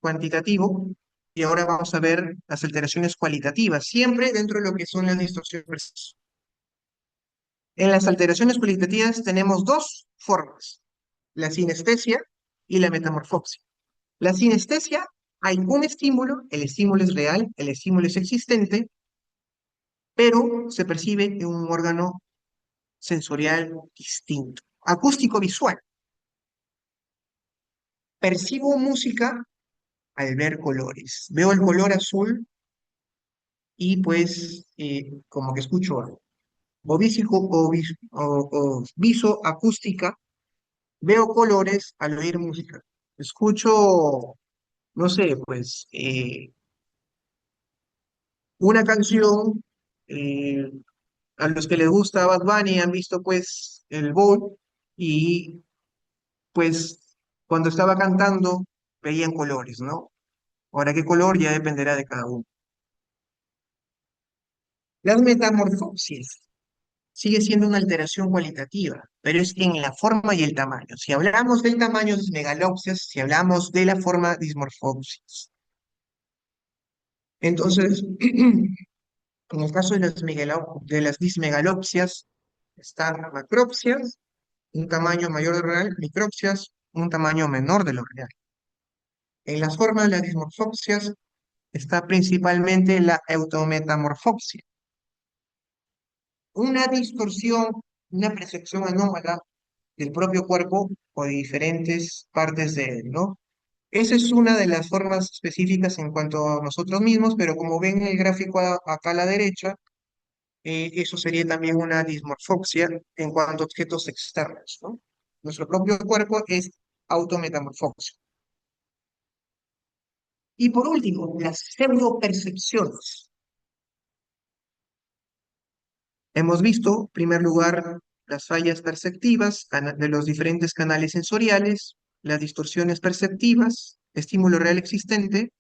cuantitativo, y ahora vamos a ver las alteraciones cualitativas, siempre dentro de lo que son las distorsiones. En las alteraciones cualitativas tenemos dos formas, la sinestesia y la metamorfopsia. La sinestesia, hay un estímulo, el estímulo es real, el estímulo es existente, pero se percibe en un órgano sensorial distinto. Acústico visual. Percibo música al ver colores. Veo el color azul y pues como que escucho algo. O, o visoacústica, veo colores al oír música. Escucho, no sé, pues una canción, eh, a los que les gusta Bad Bunny han visto pues el Bowl y pues cuando estaba cantando veían colores, ¿no? Ahora qué color ya dependerá de cada uno. Las metamorfosis sigue siendo una alteración cualitativa, pero es en la forma y el tamaño. Si hablamos del tamaño de megalopsias, si hablamos de la forma dismorfopsis. Entonces, en el caso de de las dismegalopsias, están macropsias, un tamaño mayor de lo real, micropsias, un tamaño menor de lo real. En las formas de las dismorfopsias está principalmente la eutometamorfopsia, una distorsión, una percepción anómala del propio cuerpo o de diferentes partes de él, ¿no? Esa es una de las formas específicas en cuanto a nosotros mismos, pero como ven en el gráfico acá a la derecha, eso sería también una dismorfopsia en cuanto a objetos externos, ¿no? Nuestro propio cuerpo es autometamorfopsia. Y por último, las pseudopercepciones. Hemos visto, en primer lugar, las fallas perceptivas de los diferentes canales sensoriales, las distorsiones perceptivas, estímulo real existente,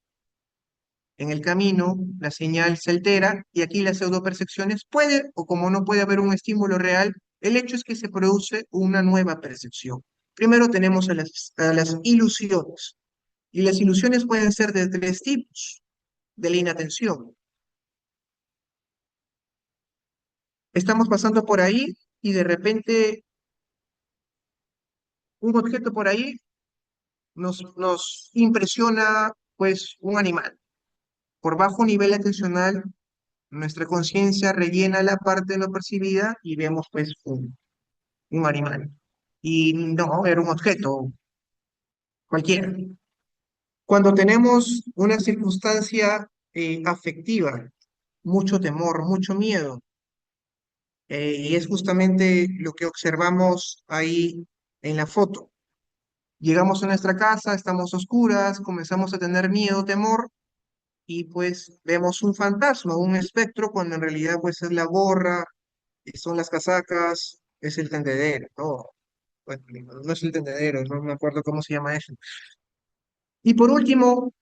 En el camino, la señal se altera y aquí las pseudopercepciones puede o como no puede haber un estímulo real, el hecho es que se produce una nueva percepción. Primero tenemos a las ilusiones y las ilusiones pueden ser de tres tipos. De la inatención. Estamos pasando por ahí y de repente un objeto por ahí nos impresiona pues un animal. Por bajo nivel atencional, nuestra conciencia rellena la parte no percibida y vemos pues un animal. Y no, era un objeto cualquiera. Cuando tenemos una circunstancia afectiva, mucho temor, mucho miedo, y es justamente lo que observamos ahí en la foto. Llegamos a nuestra casa, estamos oscuras, comenzamos a tener miedo, temor, y pues vemos un fantasma, un espectro, cuando en realidad pues es la gorra, son las casacas, es el tendedero, ¿no? Bueno, no es el tendedero, no me acuerdo cómo se llama eso. Y por último,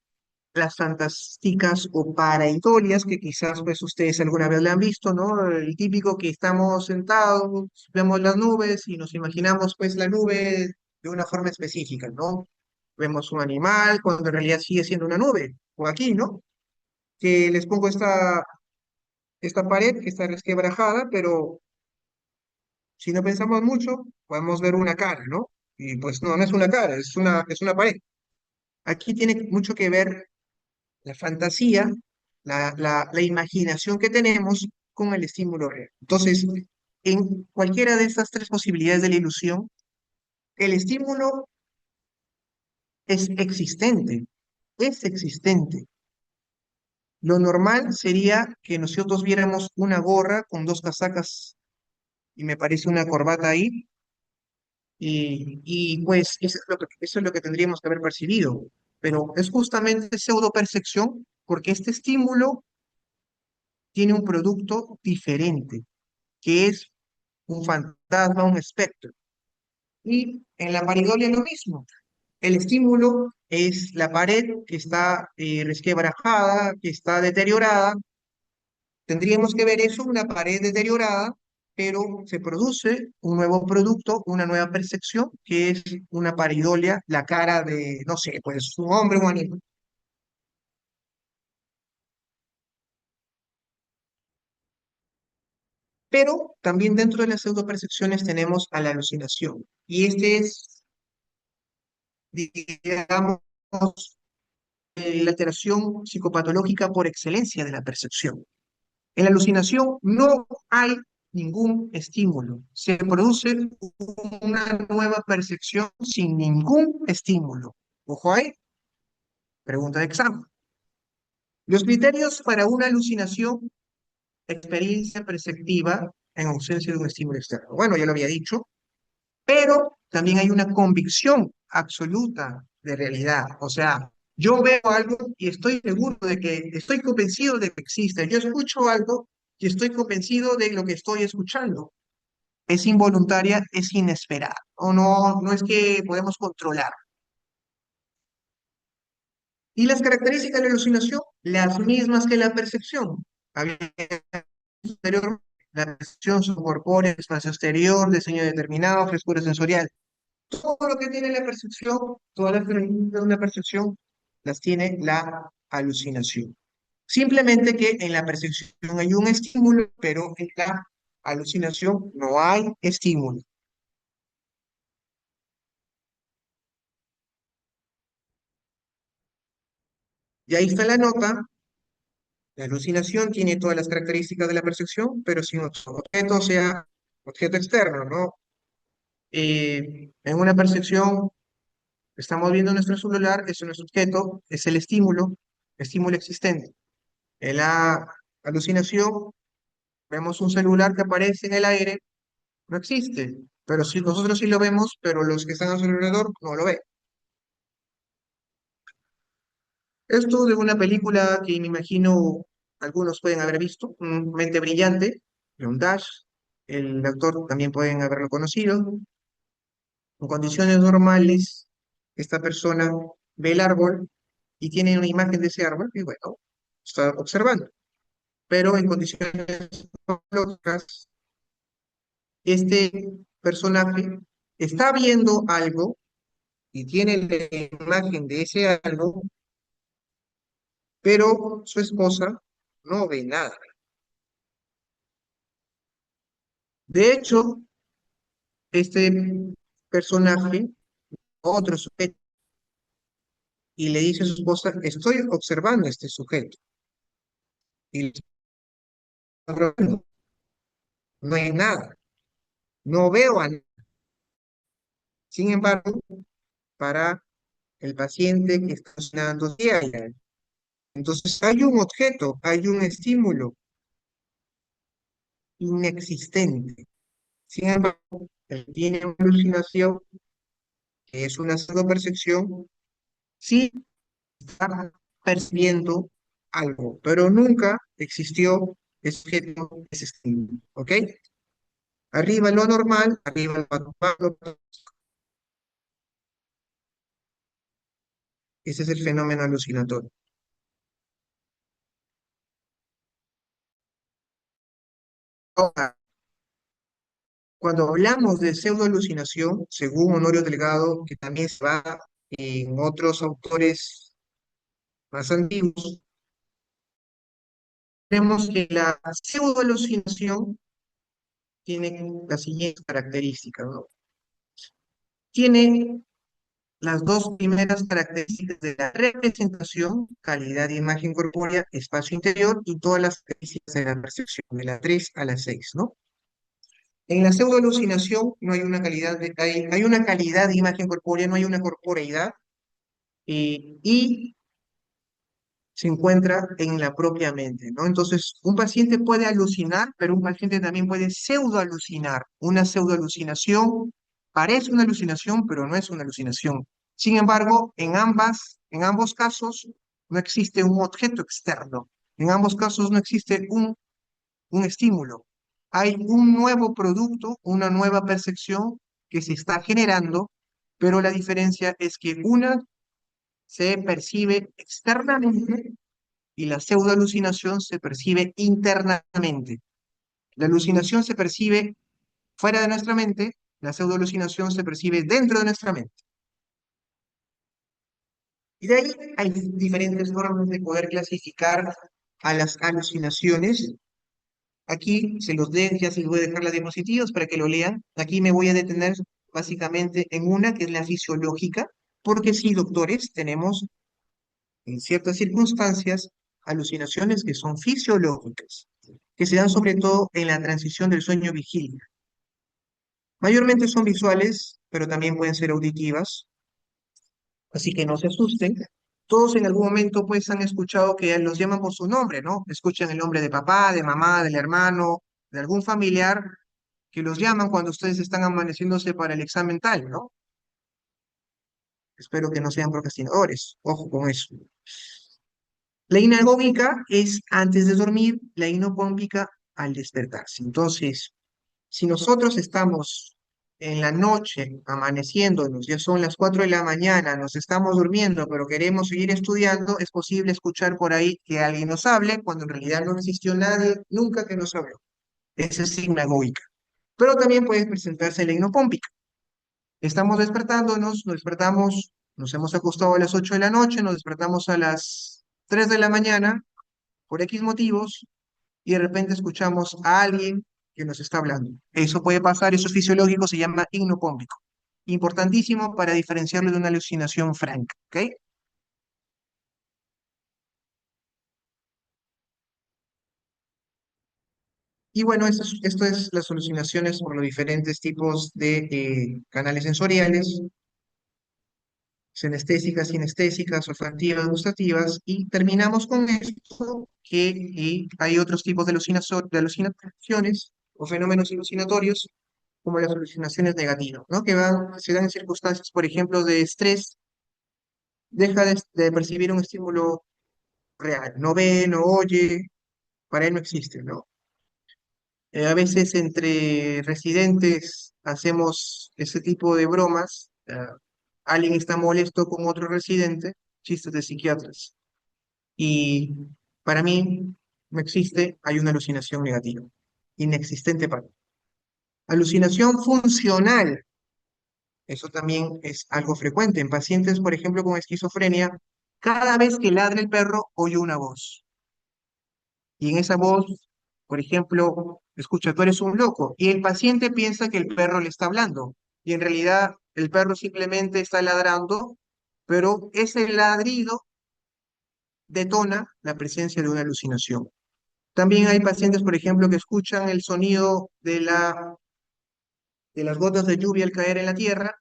las fantásticas o paraidolias, que quizás pues ustedes alguna vez la han visto, ¿no? El típico que estamos sentados, vemos las nubes y nos imaginamos pues la nube de una forma específica, ¿no? Vemos un animal cuando en realidad sigue siendo una nube, o aquí, ¿no? Que les pongo esta pared que está resquebrajada, pero si no pensamos mucho, podemos ver una cara, ¿no? Y pues no, no es una cara, es una pared. Aquí tiene mucho que ver la fantasía, la imaginación que tenemos con el estímulo real. Entonces, en cualquiera de estas tres posibilidades de la ilusión, el estímulo es existente, es existente. Lo normal sería que nosotros viéramos una gorra con dos casacas y me parece una corbata ahí, y pues eso es lo que tendríamos que haber percibido. Pero es justamente pseudo percepción porque este estímulo tiene un producto diferente, que es un fantasma, un espectro. Y en la pareidolia lo mismo. El estímulo es la pared que está resquebrajada, que está deteriorada. Tendríamos que ver eso, una pared deteriorada, pero se produce un nuevo producto, una nueva percepción, que es una pareidolia, la cara de, no sé, pues un hombre, un animal. Pero también dentro de las pseudopercepciones tenemos a la alucinación. Y este es, digamos, la alteración psicopatológica por excelencia de la percepción. En la alucinación no hay ningún estímulo. Se produce una nueva percepción sin ningún estímulo. Ojo ahí, pregunta de examen. Los criterios para una alucinación: experiencia perceptiva en ausencia de un estímulo externo. Bueno, ya lo había dicho, pero también hay una convicción absoluta de realidad. O sea, yo veo algo y estoy seguro de que, estoy convencido de que existe. Yo escucho algo y estoy convencido de lo que estoy escuchando. Es involuntaria, es inesperada. O no, no es que podemos controlar. Y las características de la alucinación, las mismas que la percepción. Había anterior, la percepción subcorpórea, espacio exterior, diseño determinado, frescura sensorial. Todo lo que tiene la percepción, todas las características de una percepción, las tiene la alucinación. Simplemente que en la percepción hay un estímulo, pero en la alucinación no hay estímulo. Y ahí está la nota. La alucinación tiene todas las características de la percepción, pero sin otro objeto, o sea, objeto externo, ¿no? En una percepción, estamos viendo nuestro celular, es nuestro objeto, es el estímulo existente. En la alucinación, vemos un celular que aparece en el aire, no existe, pero si nosotros sí lo vemos, pero los que están a su alrededor no lo ven. Esto de una película que me imagino algunos pueden haber visto, Mente Brillante, de un Dash, el actor también pueden haberlo conocido. En condiciones normales, esta persona ve el árbol y tiene una imagen de ese árbol, y bueno, está observando. Pero en condiciones lógicas, este personaje está viendo algo y tiene la imagen de ese algo, pero su esposa no ve nada. De hecho, este personaje, otro sujeto, y le dice a su esposa, estoy observando a este sujeto. Y le dice, no, no hay nada, no veo a nadie. Sin embargo, para el paciente que está funcionando, sí hay algo. Entonces hay un objeto, hay un estímulo inexistente. Sin embargo, él tiene una alucinación, que es una pseudopercepción, sí está percibiendo algo, pero nunca existió ese objeto, ese estímulo. ¿Ok? Arriba lo normal, arriba lo anormal, ese es el fenómeno alucinatorio. Ahora, cuando hablamos de pseudoalucinación, según Honorio Delgado, que también se va en otros autores más antiguos, tenemos que la pseudoalucinación tiene las siguientes características, ¿no? Tiene las dos primeras características de la representación, calidad de imagen corpórea, espacio interior y todas las características de la percepción, de la 3 a la 6, ¿no? En la pseudoalucinación no hay una calidad hay una calidad de imagen corpórea, no hay una corporeidad, y se encuentra en la propia mente, ¿no? Entonces, un paciente puede alucinar, pero un paciente también puede pseudoalucinar. Una pseudoalucinación parece una alucinación, pero no es una alucinación. Sin embargo, en ambos casos no existe un objeto externo. En ambos casos no existe un estímulo. Hay un nuevo producto, una nueva percepción que se está generando, pero la diferencia es que una se percibe externamente y la pseudoalucinación se percibe internamente. La alucinación se percibe fuera de nuestra mente, la pseudoalucinación se percibe dentro de nuestra mente. Y de ahí hay diferentes formas de poder clasificar a las alucinaciones. Aquí se los de, ya se les voy a dejar las diapositivas para que lo lean. Aquí me voy a detener básicamente en una que es la fisiológica, porque sí, doctores, tenemos en ciertas circunstancias alucinaciones que son fisiológicas, que se dan sobre todo en la transición del sueño-vigilia. Mayormente son visuales, pero también pueden ser auditivas, así que no se asusten. Todos en algún momento pues han escuchado que los llaman por su nombre, ¿no? Escuchan el nombre de papá, de mamá, del hermano, de algún familiar que los llaman cuando ustedes están amaneciéndose para el examen tal, ¿no? Espero que no sean procrastinadores. Ojo con eso. La inagógica es antes de dormir, la inopómpica al despertarse. Entonces, si nosotros estamos en la noche amaneciéndonos, ya son las 4 de la mañana, nos estamos durmiendo, pero queremos seguir estudiando, es posible escuchar por ahí que alguien nos hable, cuando en realidad no existió nadie nunca que nos habló. Esa es inagógica. Pero también puede presentarse la inopómpica. Estamos despertándonos, nos despertamos, nos hemos acostado a las 8 de la noche, nos despertamos a las 3 de la mañana, por X motivos, y de repente escuchamos a alguien que nos está hablando. Eso puede pasar, eso es fisiológico, se llama hipnopómpico. Importantísimo para diferenciarlo de una alucinación franca, ¿ok? Y bueno, esto es las alucinaciones por los diferentes tipos de canales sensoriales, sinestésicas, sinestésicas, olfativas, gustativas, y terminamos con esto, que hay otros tipos de, de alucinaciones o fenómenos alucinatorios, como las alucinaciones negativas, ¿no? Que se dan en circunstancias, por ejemplo, de estrés, deja de percibir un estímulo real, no ve, no oye, para él no existe, ¿no? A veces entre residentes hacemos ese tipo de bromas, alguien está molesto con otro residente, chistes de psiquiatras. Y Para mí, no existe, hay una alucinación negativa, inexistente para mí. Alucinación funcional, eso también es algo frecuente en pacientes, por ejemplo, con esquizofrenia. Cada vez que ladra el perro, oye una voz. Y en esa voz, por ejemplo, escucha, tú eres un loco. Y el paciente piensa que el perro le está hablando. Y en realidad el perro simplemente está ladrando, pero ese ladrido detona la presencia de una alucinación. También hay pacientes, por ejemplo, que escuchan el sonido de las gotas de lluvia al caer en la tierra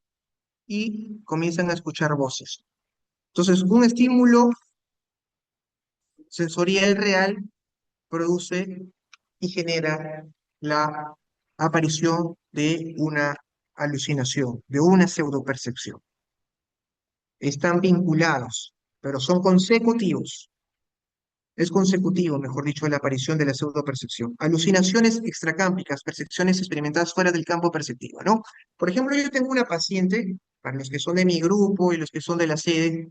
y comienzan a escuchar voces. Entonces, un estímulo sensorial real produce y genera la aparición de una alucinación, de una pseudopercepción. Están vinculados, pero son consecutivos. Es consecutivo, mejor dicho, la aparición de la pseudopercepción. Alucinaciones extracámpicas, percepciones experimentadas fuera del campo perceptivo, ¿no? Por ejemplo, yo tengo una paciente, para los que son de mi grupo y los que son de la sede,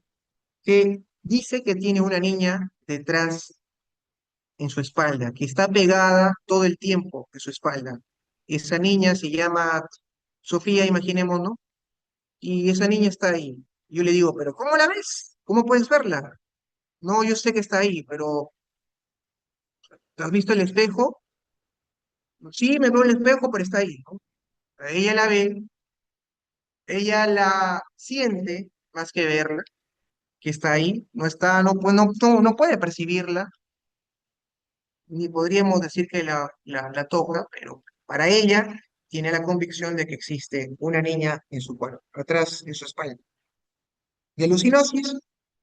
que dice que tiene una niña detrás en su espalda, que está pegada todo el tiempo en su espalda. Esa niña se llama Sofía, imaginemos, ¿no? Y esa niña está ahí. Yo le digo, pero ¿cómo la ves? ¿Cómo puedes verla? No, yo sé que está ahí, pero ¿te has visto el espejo? Sí, me veo el espejo, pero está ahí, ¿no? Ella la ve, ella la siente más que verla, que está ahí, no está, no puede percibirla, ni podríamos decir que la toca, pero para ella tiene la convicción de que existe una niña en su cuerpo, atrás en su espalda. Y alucinosis,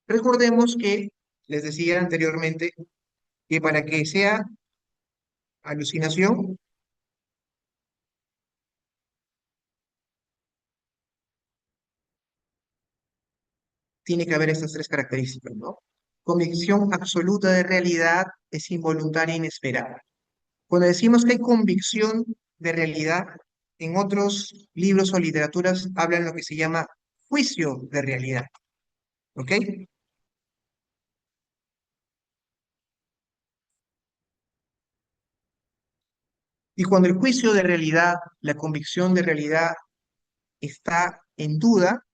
recordemos que les decía anteriormente que para que sea alucinación, tiene que haber estas tres características, ¿no? Convicción absoluta de realidad es involuntaria e inesperada. Cuando decimos que hay convicción de realidad, en otros libros o literaturas hablan lo que se llama juicio de realidad, ¿ok? Y cuando el juicio de realidad, la convicción de realidad está en duda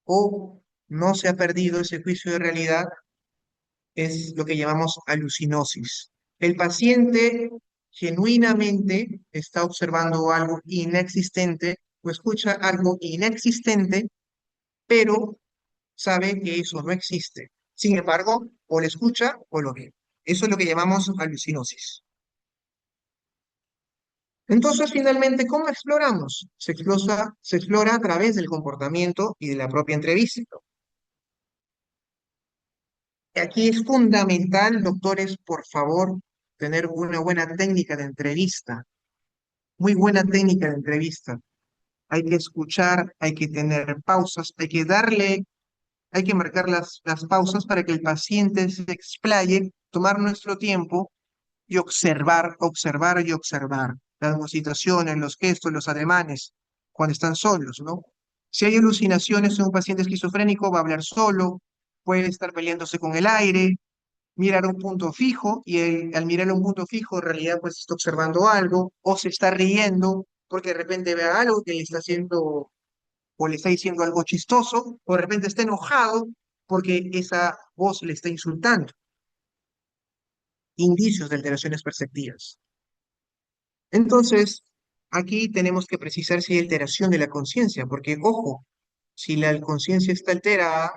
o no se ha perdido ese juicio de realidad, es lo que llamamos alucinosis. El paciente genuinamente está observando algo inexistente o escucha algo inexistente, pero sabe que eso no existe. Sin embargo, o lo escucha o lo ve. Eso es lo que llamamos alucinosis. Entonces, finalmente, ¿cómo exploramos? Se explora a través del comportamiento y de la propia entrevista. Aquí es fundamental, doctores, por favor, tener una buena técnica de entrevista, muy buena técnica de entrevista. Hay que escuchar, hay que tener pausas, hay que marcar las pausas para que el paciente se explaye, tomar nuestro tiempo y observar, observar y observar las situaciones, los gestos, los ademanes, cuando están solos, ¿no? Si hay alucinaciones en un paciente esquizofrénico, va a hablar solo, puede estar peleándose con el aire, mirar un punto fijo y al mirar un punto fijo en realidad pues está observando algo o se está riendo porque de repente ve algo que le está haciendo o le está diciendo algo chistoso o de repente está enojado porque esa voz le está insultando. Indicios de alteraciones perceptivas. Entonces, aquí tenemos que precisar si hay alteración de la conciencia, porque, ojo, si la conciencia está alterada,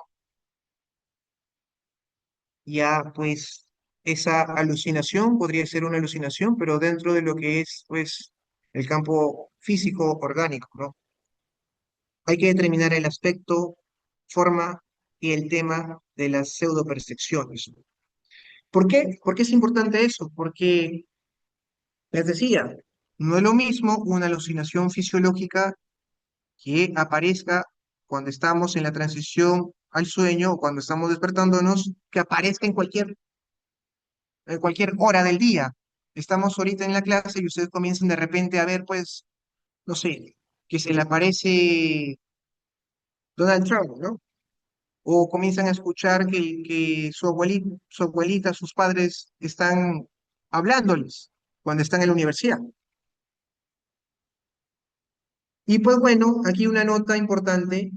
ya pues esa alucinación podría ser una alucinación, pero dentro de lo que es pues el campo físico orgánico, ¿no? Hay que determinar el aspecto, forma y el tema de las pseudopercepciones. ¿Por qué? ¿Por qué es importante eso? Porque, les decía, no es lo mismo una alucinación fisiológica que aparezca cuando estamos en la transición al sueño o cuando estamos despertándonos, que aparezca en cualquier hora del día. Estamos ahorita en la clase y ustedes comienzan de repente a ver, pues, no sé, que se le aparece Donald Trump, ¿no? o comienzan a escuchar que su abuelita, sus padres están hablándoles cuando están en la universidad. Y pues bueno, aquí una nota importante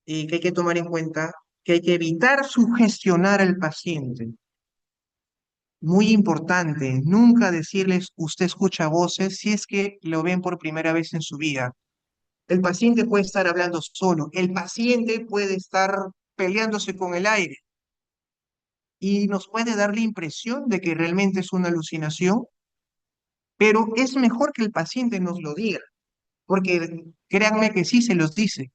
que hay que tomar en cuenta, que hay que evitar sugestionar al paciente. Muy importante, nunca decirles usted escucha voces si es que lo ven por primera vez en su vida. El paciente puede estar hablando solo, el paciente puede estar peleándose con el aire y nos puede dar la impresión de que realmente es una alucinación, pero es mejor que el paciente nos lo diga, porque créanme que sí se los dice,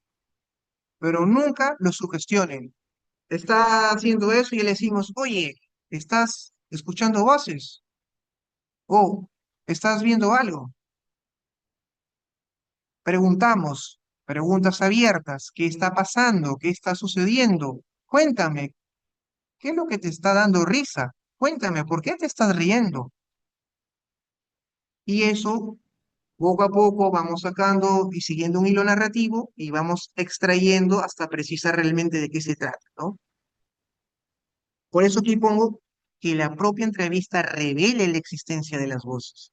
pero nunca lo sugestionen. Está haciendo eso y le decimos, oye, ¿estás escuchando voces? O ¿estás viendo algo? Preguntamos, preguntas abiertas, ¿qué está pasando? ¿Qué está sucediendo? Cuéntame, ¿qué es lo que te está dando risa? Cuéntame, ¿por qué te estás riendo? Y eso, poco a poco, vamos sacando y siguiendo un hilo narrativo y vamos extrayendo hasta precisar realmente de qué se trata, ¿no? Por eso aquí pongo que la propia entrevista revele la existencia de las voces.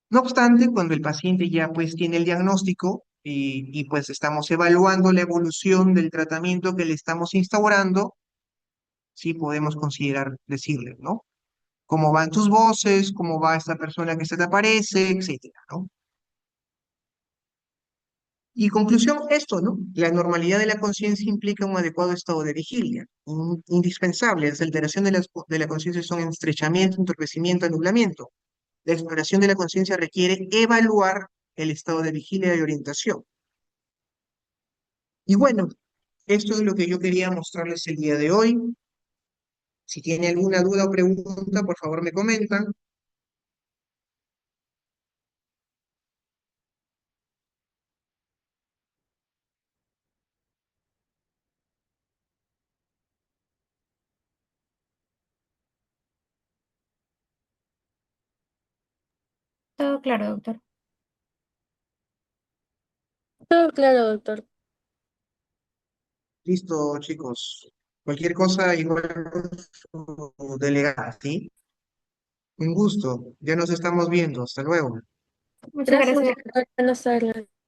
No obstante, cuando el paciente ya pues tiene el diagnóstico y pues estamos evaluando la evolución del tratamiento que le estamos instaurando, sí podemos considerar decirle, ¿no? ¿Cómo van tus voces? ¿Cómo va esta persona que se te aparece? Etcétera, ¿no? Y conclusión, esto, ¿no? La normalidad de la conciencia implica un adecuado estado de vigilia, indispensable. Las alteraciones de la conciencia son estrechamiento, entorpecimiento, anublamiento. La exploración de la conciencia requiere evaluar el estado de vigilia y orientación. Y bueno, esto es lo que yo quería mostrarles el día de hoy. Si tiene alguna duda o pregunta, por favor me comentan. Todo claro, doctor. Todo claro, doctor. Listo, chicos. Cualquier cosa, igual con su delegada, ¿sí? Un gusto. Ya nos estamos viendo. Hasta luego. Muchas Gracias, gracias. doctor. Buenas tardes.